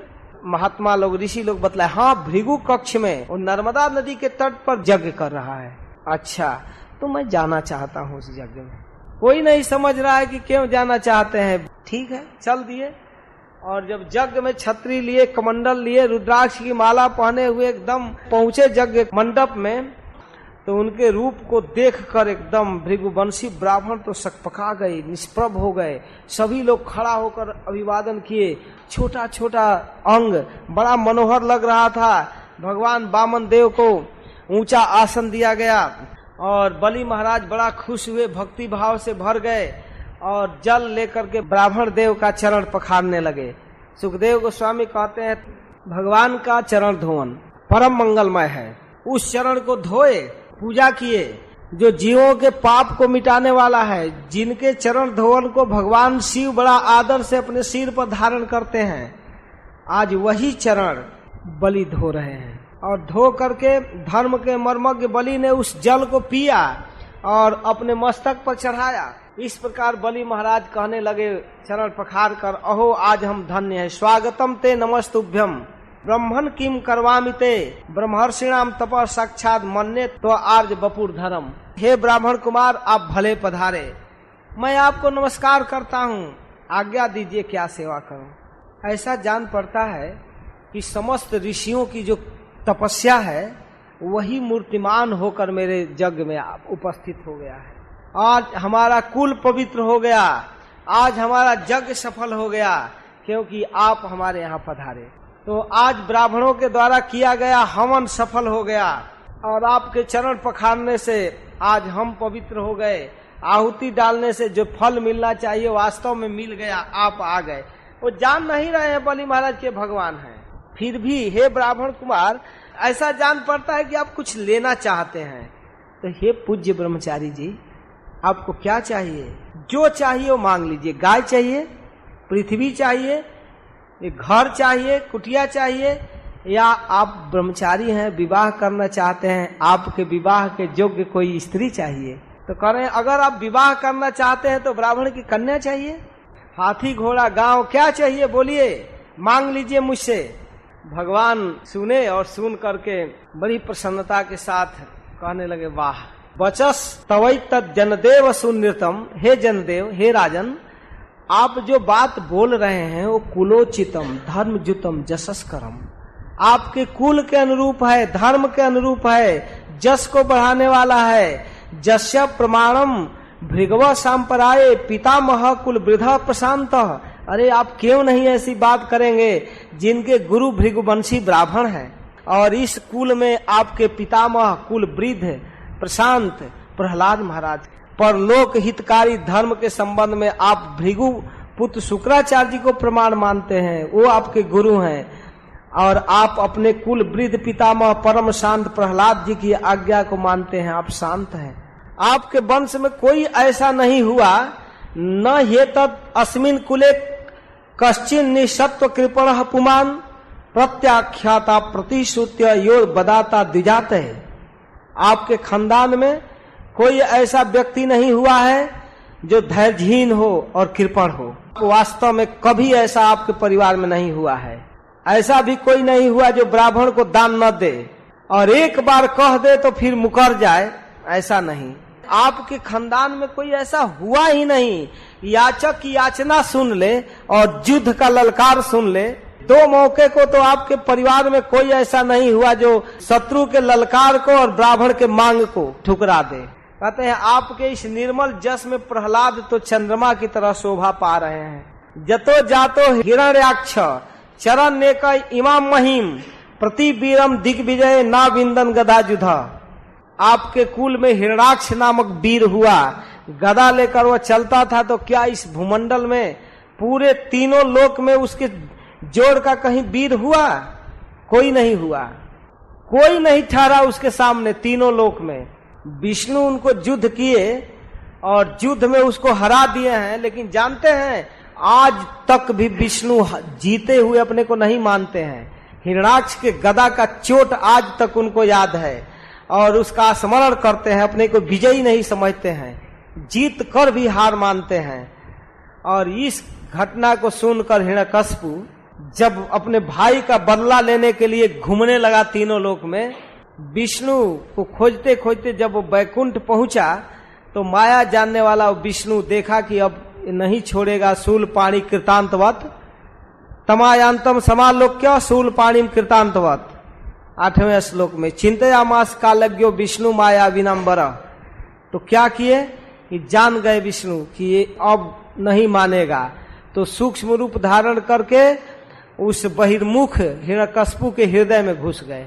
Speaker 1: महात्मा लोग ऋषि लोग बतलाए, हाँ भृगु कक्ष में और नर्मदा नदी के तट पर यज्ञ कर रहा है। अच्छा, तो मैं जाना चाहता हूँ उस यज्ञ में। कोई नहीं समझ रहा है कि क्यों जाना चाहते हैं। ठीक है, चल दिए। और जब यज्ञ में छतरी लिए, कमंडल लिए, रुद्राक्ष की माला पहने हुए एकदम पहुंचे यज्ञ मंडप में, तो उनके रूप को देखकर एकदम भृगुवंशी ब्राह्मण तो सकपका गए, निष्प्रभ हो गए। सभी लोग खड़ा होकर अभिवादन किए। छोटा छोटा अंग बड़ा मनोहर लग रहा था। भगवान वामन देव को ऊंचा आसन दिया गया और बलि महाराज बड़ा खुश हुए, भक्ति भाव से भर गए और जल लेकर के ब्राह्मण देव का चरण पखारने लगे। सुखदेव गोस्वामी कहते हैं भगवान का चरण धोवन परम मंगलमय है। उस चरण को धोए, पूजा किए, जो जीवों के पाप को मिटाने वाला है। जिनके चरण धोवन को भगवान शिव बड़ा आदर से अपने सिर पर धारण करते हैं, आज वही चरण बलि धो रहे हैं। और धो करके धर्म के मर्मज्ञ बलि ने उस जल को पिया और अपने मस्तक पर चढ़ाया। इस प्रकार बलि महाराज कहने लगे चरण पखार कर, अहो आज हम धन्य है। स्वागतम ते नमस्तुभ्यम ब्रह्मन किम करवामिते ब्रह्मर्षिणाम तप साक्षात मन्ने तो आर्य बपुर धर्म। हे ब्राह्मण कुमार, आप भले पधारे, मैं आपको नमस्कार करता हूँ, आज्ञा दीजिए क्या सेवा करूँ। ऐसा जान पड़ता है कि समस्त ऋषियों की जो तपस्या है वही मूर्तिमान होकर मेरे यज्ञ में उपस्थित हो गया है। आज हमारा कुल पवित्र हो गया, आज हमारा यज्ञ सफल हो गया, क्योंकि आप हमारे यहाँ पधारे। तो आज ब्राह्मणों के द्वारा किया गया हवन सफल हो गया और आपके चरण पखारने से आज हम पवित्र हो गए। आहुति डालने से जो फल मिलना चाहिए वास्तव में मिल गया, आप आ गए। वो जान नहीं रहे हैं बलि महाराज के भगवान हैं, फिर भी हे ब्राह्मण कुमार ऐसा जान पड़ता है कि आप कुछ लेना चाहते हैं। तो हे पूज्य ब्रह्मचारी जी, आपको क्या चाहिए? जो चाहिए वो मांग लीजिए। गाय चाहिए, पृथ्वी चाहिए, घर चाहिए, कुटिया चाहिए, या आप ब्रह्मचारी हैं विवाह करना चाहते हैं, आपके विवाह के योग्य कोई स्त्री चाहिए। तो कह रहे हैं अगर आप विवाह करना चाहते हैं तो ब्राह्मण की कन्या चाहिए। हाथी घोड़ा गांव क्या चाहिए बोलिए, मांग लीजिए मुझसे। भगवान सुने और सुन करके बड़ी प्रसन्नता के साथ कहने लगे, वाह वचस तवै तत् जनदेव सुनृतम। हे जनदेव, हे राजन, आप जो बात बोल रहे हैं वो कुलोचितम धर्मजुतम जसस्करम, आपके कुल के अनुरूप है, धर्म के अनुरूप है, जस को बढ़ाने वाला है। जस्य प्रमाणम भृगव सांपराये पितामह कुल वृद्ध प्रशांत। अरे आप क्यों नहीं ऐसी बात करेंगे जिनके गुरु भृगुवंशी ब्राह्मण है और इस कुल में आपके पितामह कुल वृद्ध प्रशांत प्रहलाद महाराज, परलोक हितकारी धर्म के संबंध में आप भृगु पुत्र शुक्राचार्य जी को प्रमाण मानते हैं, वो आपके गुरु हैं, और आप अपने कुल वृद्ध पितामह परम शांत प्रहलाद जी की आज्ञा को मानते हैं। आप शांत हैं। आपके वंश में कोई ऐसा नहीं हुआ, न ये तत् अस्मिन कुले कश्चिन निसत्व कृपण पुमान प्रत्याख्याता प्रतिश्रुत्य यो बदाता द्विजात है। आपके खानदान में कोई ऐसा व्यक्ति नहीं हुआ है जो धैर्यहीन हो और कृपण हो। वास्तव में कभी ऐसा आपके परिवार में नहीं हुआ है। ऐसा भी कोई नहीं हुआ जो ब्राह्मण को दान न दे और एक बार कह दे तो फिर मुकर जाए, ऐसा नहीं। आपके खानदान में कोई ऐसा हुआ ही नहीं। याचक की याचना सुन ले और युद्ध का ललकार सुन ले, दो मौके को तो आपके परिवार में कोई ऐसा नहीं हुआ जो शत्रु के ललकार को और ब्राह्मण के मांग को ठुकरा दे। कहते हैं आपके इस निर्मल जस में प्रहलाद तो चंद्रमा की तरह शोभा पा रहे हैं। जतो जातो हिरण्याक्ष चरण ने का इमाम महिम प्रतिवीरम दिग्विजय ना विंदन गदा जुधा। आपके कुल में हिरणाक्ष नामक वीर हुआ, गदा लेकर वह चलता था, तो क्या इस भूमंडल में पूरे तीनों लोक में उसके जोड़ का कहीं वीर हुआ? कोई नहीं हुआ, कोई नहीं ठहरा उसके सामने तीनों लोक में। विष्णु उनको युद्ध किए और युद्ध में उसको हरा दिए हैं, लेकिन जानते हैं आज तक भी विष्णु जीते हुए अपने को नहीं मानते हैं। हिरणाक्ष के गदा का चोट आज तक उनको याद है और उसका स्मरण करते हैं, अपने को विजयी नहीं समझते हैं, जीत कर भी हार मानते हैं। और इस घटना को सुनकर हिरण्यकशिपु जब अपने भाई का बदला लेने के लिए घूमने लगा तीनों लोक में, विष्णु को खोजते खोजते जब वो बैकुंठ पहुंचा तो माया जानने वाला विष्णु देखा कि अब नहीं छोड़ेगा। शूल पाणी कृतांतवत तमायांतम समालोक्य शूल पाणी कृतांतवत 8वें श्लोक में चिंतयामास कालज्ञो विष्णु माया विनम्बर। तो क्या किए कि जान गए विष्णु कि ये अब नहीं मानेगा, तो सूक्ष्म रूप धारण करके उस बहिर्मुख हिरण्यकशिपु के हृदय में घुस गए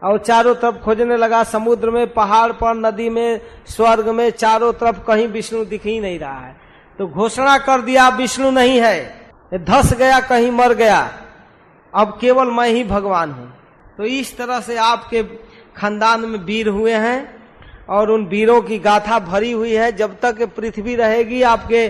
Speaker 1: और चारों तरफ खोजने लगा। समुद्र में, पहाड़ पर, नदी में, स्वर्ग में, चारों तरफ कहीं विष्णु दिख ही नहीं रहा है। तो घोषणा कर दिया विष्णु नहीं है, धस गया, कहीं मर गया, अब केवल मैं ही भगवान हूं। तो इस तरह से आपके खानदान में वीर हुए हैं और उन वीरों की गाथा भरी हुई है। जब तक पृथ्वी रहेगी आपके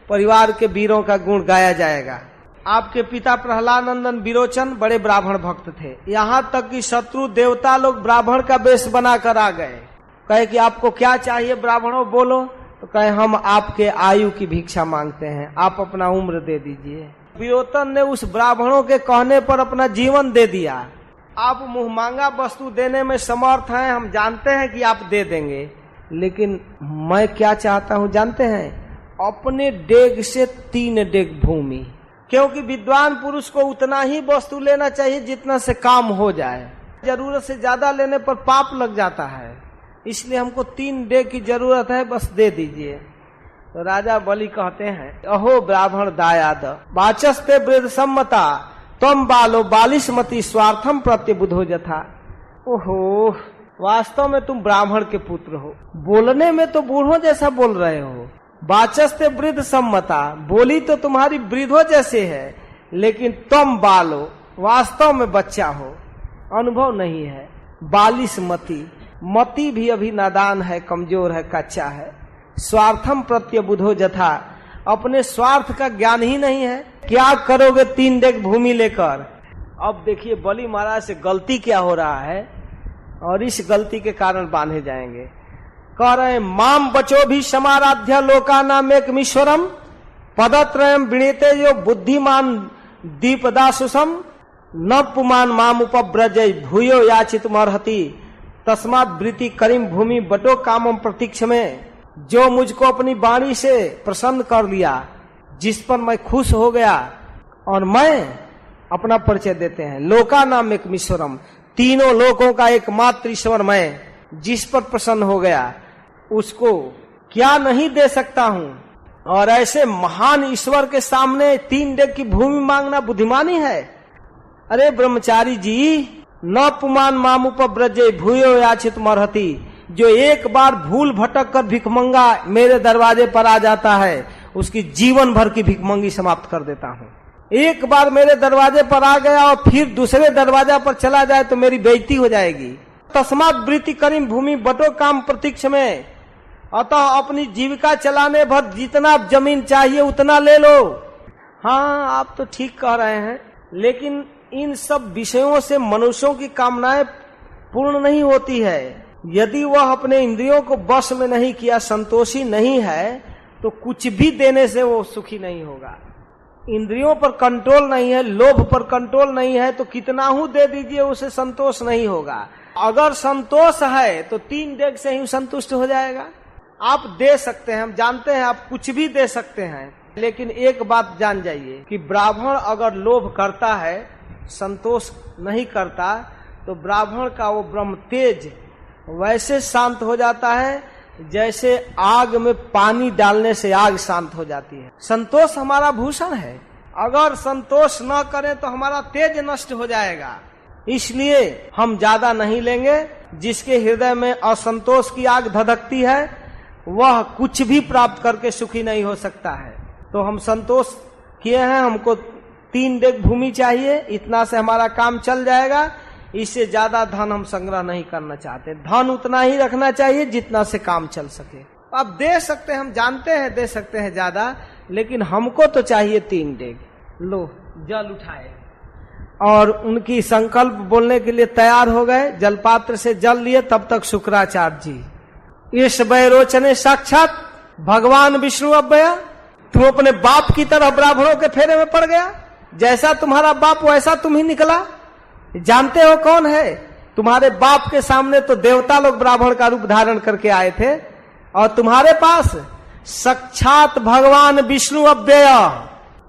Speaker 1: परिवार के वीरों का गुण गाया जाएगा। आपके पिता प्रहलाद नंदन विरोचन बड़े ब्राह्मण भक्त थे, यहाँ तक कि शत्रु देवता लोग ब्राह्मण का वेश बनाकर आ गए। कहे कि आपको क्या चाहिए ब्राह्मणों, बोलो। तो कहे हम आपके आयु की भिक्षा मांगते हैं, आप अपना उम्र दे दीजिए। विरोचन ने उस ब्राह्मणों के कहने पर अपना जीवन दे दिया। आप मुंह मांगा वस्तु देने में समर्थ हैं, हम जानते हैं कि आप दे देंगे, लेकिन मैं क्या चाहता हूं जानते हैं? अपने डेग से 3 डेग भूमि। क्योंकि विद्वान पुरुष को उतना ही वस्तु लेना चाहिए जितना से काम हो जाए। जरूरत से ज्यादा लेने पर पाप लग जाता है, इसलिए हमको 3 डेग की जरूरत है, बस दे दीजिए। तो राजा बलि कहते हैं, अहो ब्राह्मण दायाद वाचस्ते वृद्ध सम्मता तम बालो बालिशमती स्वार्थम प्रत्यबुधो जथा। ओहो, वास्तव में तुम ब्राह्मण के पुत्र हो, बोलने में तो बूढ़ों जैसा बोल रहे हो। वाचस्ते वृद्ध सम्मता, बोली तो तुम्हारी वृद्धों जैसे है, लेकिन तुम बालो, वास्तव में बच्चा हो, अनुभव नहीं है। बालिशमती, मति भी अभी नादान है, कमजोर है, कच्चा है। स्वार्थम प्रत्यबुधो जथा, अपने स्वार्थ का ज्ञान ही नहीं है। क्या करोगे 3 डेग भूमि लेकर? अब देखिए बलि महाराज से गलती क्या हो रहा है और इस गलती के कारण बांधे जाएंगे। कह रहे हैं, माम बचो भी समाराध्य लोका नाम एकमीश्वरम पदत्रयम विनीते जो बुद्धिमान दीपदासुसम न पुमान माम उपव्रजय भूयो याचितुमर्हति तस्मात् वृत्ति करीम भूमि बटो कामम प्रतीक्ष में। जो मुझको अपनी वाणी से प्रसन्न कर लिया, जिस पर मैं खुश हो गया, और मैं अपना परिचय देते हैं लोका नाम एक ईश्वरम, तीनों लोकों का एकमात्र ईश्वर मैं, जिस पर प्रसन्न हो गया उसको क्या नहीं दे सकता हूं। और ऐसे महान ईश्वर के सामने 3 डेग की भूमि मांगना बुद्धिमानी है। अरे ब्रह्मचारी जी, न पुमान माम उपव्रजे भूयो याचितुमर्हति, जो एक बार भूल भटक कर भिखमंगा मेरे दरवाजे पर आ जाता है, उसकी जीवन भर की भिखमंगी समाप्त कर देता हूँ। एक बार मेरे दरवाजे पर आ गया और फिर दूसरे दरवाजा पर चला जाए तो मेरी बेइज्जती हो जाएगी। तस्मात् वृत्ति करीम भूमि बटो काम प्रतीक्ष में, अतः अपनी जीविका चलाने भर जितना जमीन चाहिए उतना ले लो। हाँ, आप तो ठीक कह रहे हैं, लेकिन इन सब विषयों से मनुष्यों की कामनाएं पूर्ण नहीं होती है। यदि वह अपने इंद्रियों को वश में नहीं किया, संतोषी नहीं है, तो कुछ भी देने से वो सुखी नहीं होगा। इंद्रियों पर कंट्रोल नहीं है, लोभ पर कंट्रोल नहीं है, तो कितना हूं दे दीजिए, उसे संतोष नहीं होगा। अगर संतोष है तो 3 डेग से ही संतुष्ट हो जाएगा। आप दे सकते हैं, हम जानते हैं आप कुछ भी दे सकते हैं, लेकिन एक बात जान जाइए कि ब्राह्मण अगर लोभ करता है, संतोष नहीं करता, तो ब्राह्मण का वो ब्रह्म तेज वैसे शांत हो जाता है जैसे आग में पानी डालने से आग शांत हो जाती है। संतोष हमारा भूषण है। अगर संतोष न करें तो हमारा तेज नष्ट हो जाएगा। इसलिए हम ज्यादा नहीं लेंगे। जिसके हृदय में असंतोष की आग धधकती है, वह कुछ भी प्राप्त करके सुखी नहीं हो सकता है। तो हम संतोष किए हैं, हमको 3 डेग भूमि चाहिए, इतना से हमारा काम चल जाएगा। इससे ज्यादा धन हम संग्रह नहीं करना चाहते। धन उतना ही रखना चाहिए जितना से काम चल सके। अब दे सकते हैं, हम जानते हैं दे सकते हैं ज्यादा, लेकिन हमको तो चाहिए 3 डेग। लो, जल उठाए और उनकी संकल्प बोलने के लिए तैयार हो गए। जलपात्र से जल लिए। तब तक शुक्राचार्य जी, इस वैरोचने साक्षात भगवान विष्णु अव्यय, तुम अपने बाप की तरह ब्राह्मणों के फेरे में पड़ गया। जैसा तुम्हारा बाप वैसा तुम ही निकला। जानते हो कौन है? तुम्हारे बाप के सामने तो देवता लोग ब्राह्मण का रूप धारण करके आए थे, और तुम्हारे पास साक्षात भगवान विष्णु अव्यय,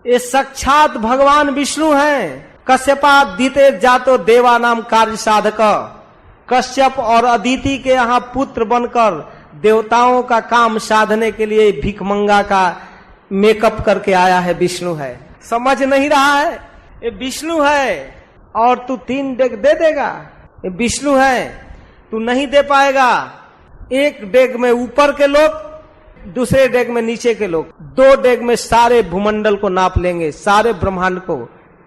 Speaker 1: ये साक्षात भगवान विष्णु हैं। कश्यपादिते जातो देवा नाम कार्य साधक, कश्यप और अदिति के यहाँ पुत्र बनकर देवताओं का काम साधने के लिए भिखमंगा का मेकअप करके आया है। विष्णु है, समझ नहीं रहा है? ये विष्णु है और तू 3 डेग दे देगा? ये विष्णु है, तू नहीं दे पाएगा। 1 डेग में ऊपर के लोग, दूसरे डेग में नीचे के लोग, 2 डेग में सारे भूमंडल को नाप लेंगे, सारे ब्रह्मांड को।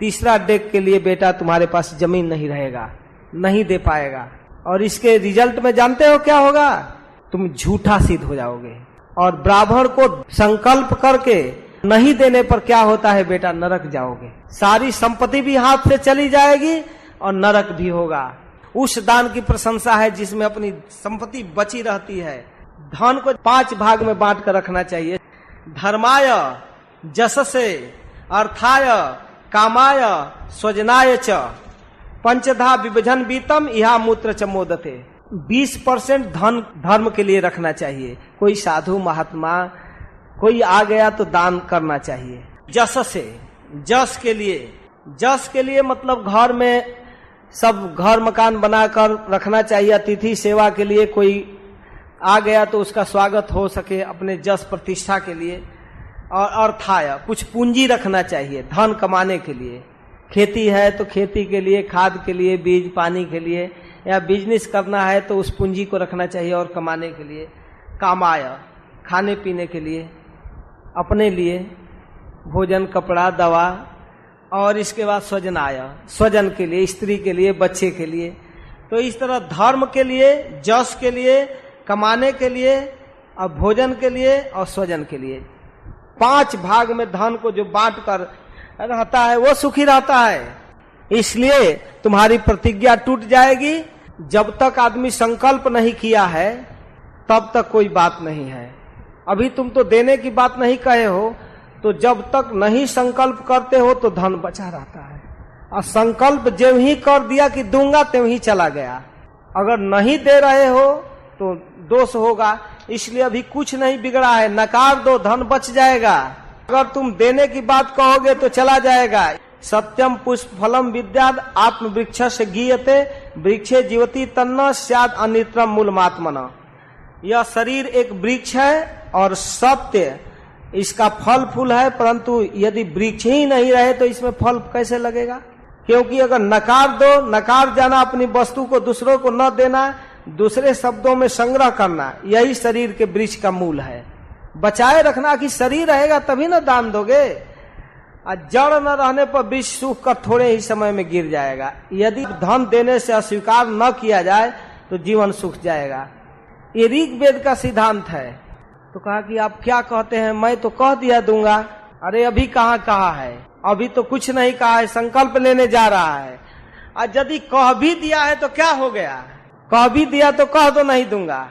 Speaker 1: तीसरा डेग के लिए बेटा तुम्हारे पास जमीन नहीं रहेगा, नहीं दे पाएगा। और इसके रिजल्ट में जानते हो क्या होगा? तुम झूठा सिद्ध हो जाओगे। और ब्राह्मण को संकल्प करके नहीं देने पर क्या होता है बेटा? नरक जाओगे। सारी संपत्ति भी हाथ से चली जाएगी और नरक भी होगा। उस दान की प्रशंसा है जिसमें अपनी संपत्ति बची रहती है। धन को 5 भाग में बांट कर रखना चाहिए। धर्माय, जससे, अर्थाय, कामाय, स्वजनाय च, पंचधा विभजन बीतम इहा मूत्र च मोदते। 20% धन धर्म के लिए रखना चाहिए। कोई साधु महात्मा कोई आ गया तो दान करना चाहिए। जस से, जस के लिए मतलब घर में सब घर मकान बनाकर रखना चाहिए। अतिथि सेवा के लिए कोई आ गया तो उसका स्वागत हो सके, अपने जस प्रतिष्ठा के लिए। और अर्थाय, कुछ पूंजी रखना चाहिए धन कमाने के लिए। खेती है तो खेती के लिए, खाद के लिए, बीज पानी के लिए, या बिजनेस करना है तो उस पूंजी को रखना चाहिए और कमाने के लिए। कामाय, खाने पीने के लिए, अपने लिए भोजन, कपड़ा, दवा। और इसके बाद स्वजनाय, स्वजन के लिए, स्त्री के लिए, बच्चे के लिए। तो इस तरह धर्म के लिए, जस के लिए, कमाने के लिए, और भोजन के लिए और स्वजन के लिए 5 भाग में धन को जो बांट कर रहता है वो सुखी रहता है। इसलिए तुम्हारी प्रतिज्ञा टूट जाएगी। जब तक आदमी संकल्प नहीं किया है तब तक कोई बात नहीं है। अभी तुम तो देने की बात नहीं कहे हो, तो जब तक नहीं संकल्प करते हो तो धन बचा रहता है। और संकल्प जो ही कर दिया कि दूंगा त्यों ही चला गया। अगर नहीं दे रहे हो तो दोष होगा, इसलिए अभी कुछ नहीं बिगड़ा है, नकार दो, धन बच जाएगा। अगर तुम देने की बात कहोगे तो चला जाएगा। सत्यम पुष्प फलम विद्याद आत्म वृक्ष से गीयते वृक्षे जीवती तन्ना स्याद अनित्रम मूलमात्मना। यह शरीर एक वृक्ष है और सत्य इसका फल फूल है, परंतु यदि वृक्ष ही नहीं रहे तो इसमें फल कैसे लगेगा? क्योंकि अगर नकार दो, नकार जाना, अपनी वस्तु को दूसरों को न देना, दूसरे शब्दों में संग्रह करना, यही शरीर के वृक्ष का मूल है। बचाए रखना कि शरीर रहेगा तभी ना दान दोगे। जड़ न रहने पर वृक्ष सूख कर थोड़े ही समय में गिर जाएगा। यदि धन देने से अस्वीकार न किया जाए तो जीवन सूख जाएगा। ये ऋग्वेद का सिद्धांत है। तो कहा कि आप क्या कहते हैं? मैं तो कह दिया दूंगा। अरे अभी कहाँ कहा है? अभी तो कुछ नहीं कहा है, संकल्प लेने जा रहा है। और यदि कह भी दिया है तो क्या हो गया? कह भी दिया तो कह दो नहीं दूंगा।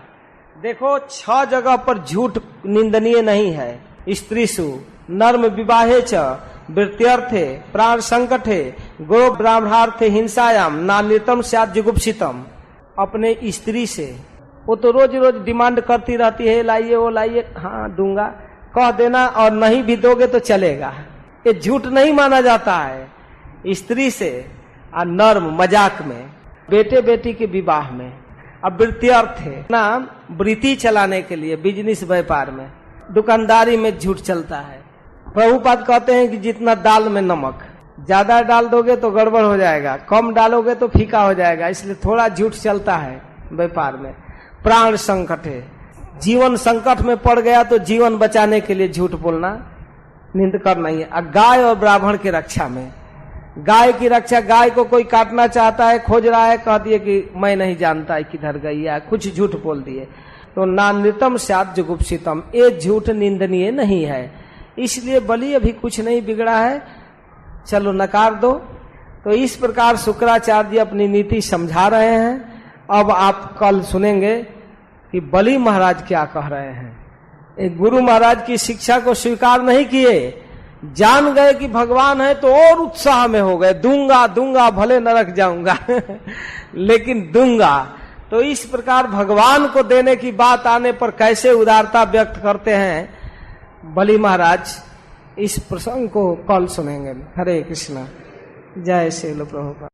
Speaker 1: देखो 6 जगह पर झूठ निंदनीय नहीं है। स्त्रीसु नर्म विवाहे च वृत्त्यर्थे प्राण संकटे गो ब्राह्मणार्थे हिंसायाम नान्यतम स्यात् जुगुप्सितम। अपने स्त्री से वो तो रोज रोज डिमांड करती रहती है, लाइए वो लाइए, हाँ दूंगा, कह देना और नहीं भी दोगे तो चलेगा। ये झूठ नहीं माना जाता है। स्त्री से और नर्म मजाक में, बेटे बेटी के विवाह में। अब वृत्त्यर्थ है ना, वृत्ति चलाने के लिए, बिजनेस व्यापार में, दुकानदारी में झूठ चलता है। प्रभुपाद कहते हैं कि जितना दाल में नमक, ज्यादा डाल दोगे तो गड़बड़ हो जाएगा, कम डालोगे तो फीका हो जाएगा, इसलिए थोड़ा झूठ चलता है व्यापार में। प्राण संकट है, जीवन संकट में पड़ गया तो जीवन बचाने के लिए झूठ बोलना निंद करना ही है। गाय और ब्राह्मण की रक्षा में, गाय की रक्षा, गाय को कोई काटना चाहता है, खोज रहा है, कह दिए कि मैं नहीं जानता है किधर गई है, कुछ झूठ बोल दिए तो नान्यतम स्यात् जुगुप्सितम। ये झूठ निंदनीय नहीं है। इसलिए बलि अभी कुछ नहीं बिगड़ा है, चलो नकार दो। तो इस प्रकार शुक्राचार्य अपनी नीति समझा रहे हैं। अब आप कल सुनेंगे कि बलि महाराज क्या कह रहे हैं। एक गुरु महाराज की शिक्षा को स्वीकार नहीं किए, जान गए कि भगवान है तो और उत्साह में हो गए, दूंगा दूंगा भले नरक जाऊंगा लेकिन दूंगा। तो इस प्रकार भगवान को देने की बात आने पर कैसे उदारता व्यक्त करते हैं बलि महाराज, इस प्रसंग को कल सुनेंगे। हरे कृष्णा, जय श्रील प्रभुपाद।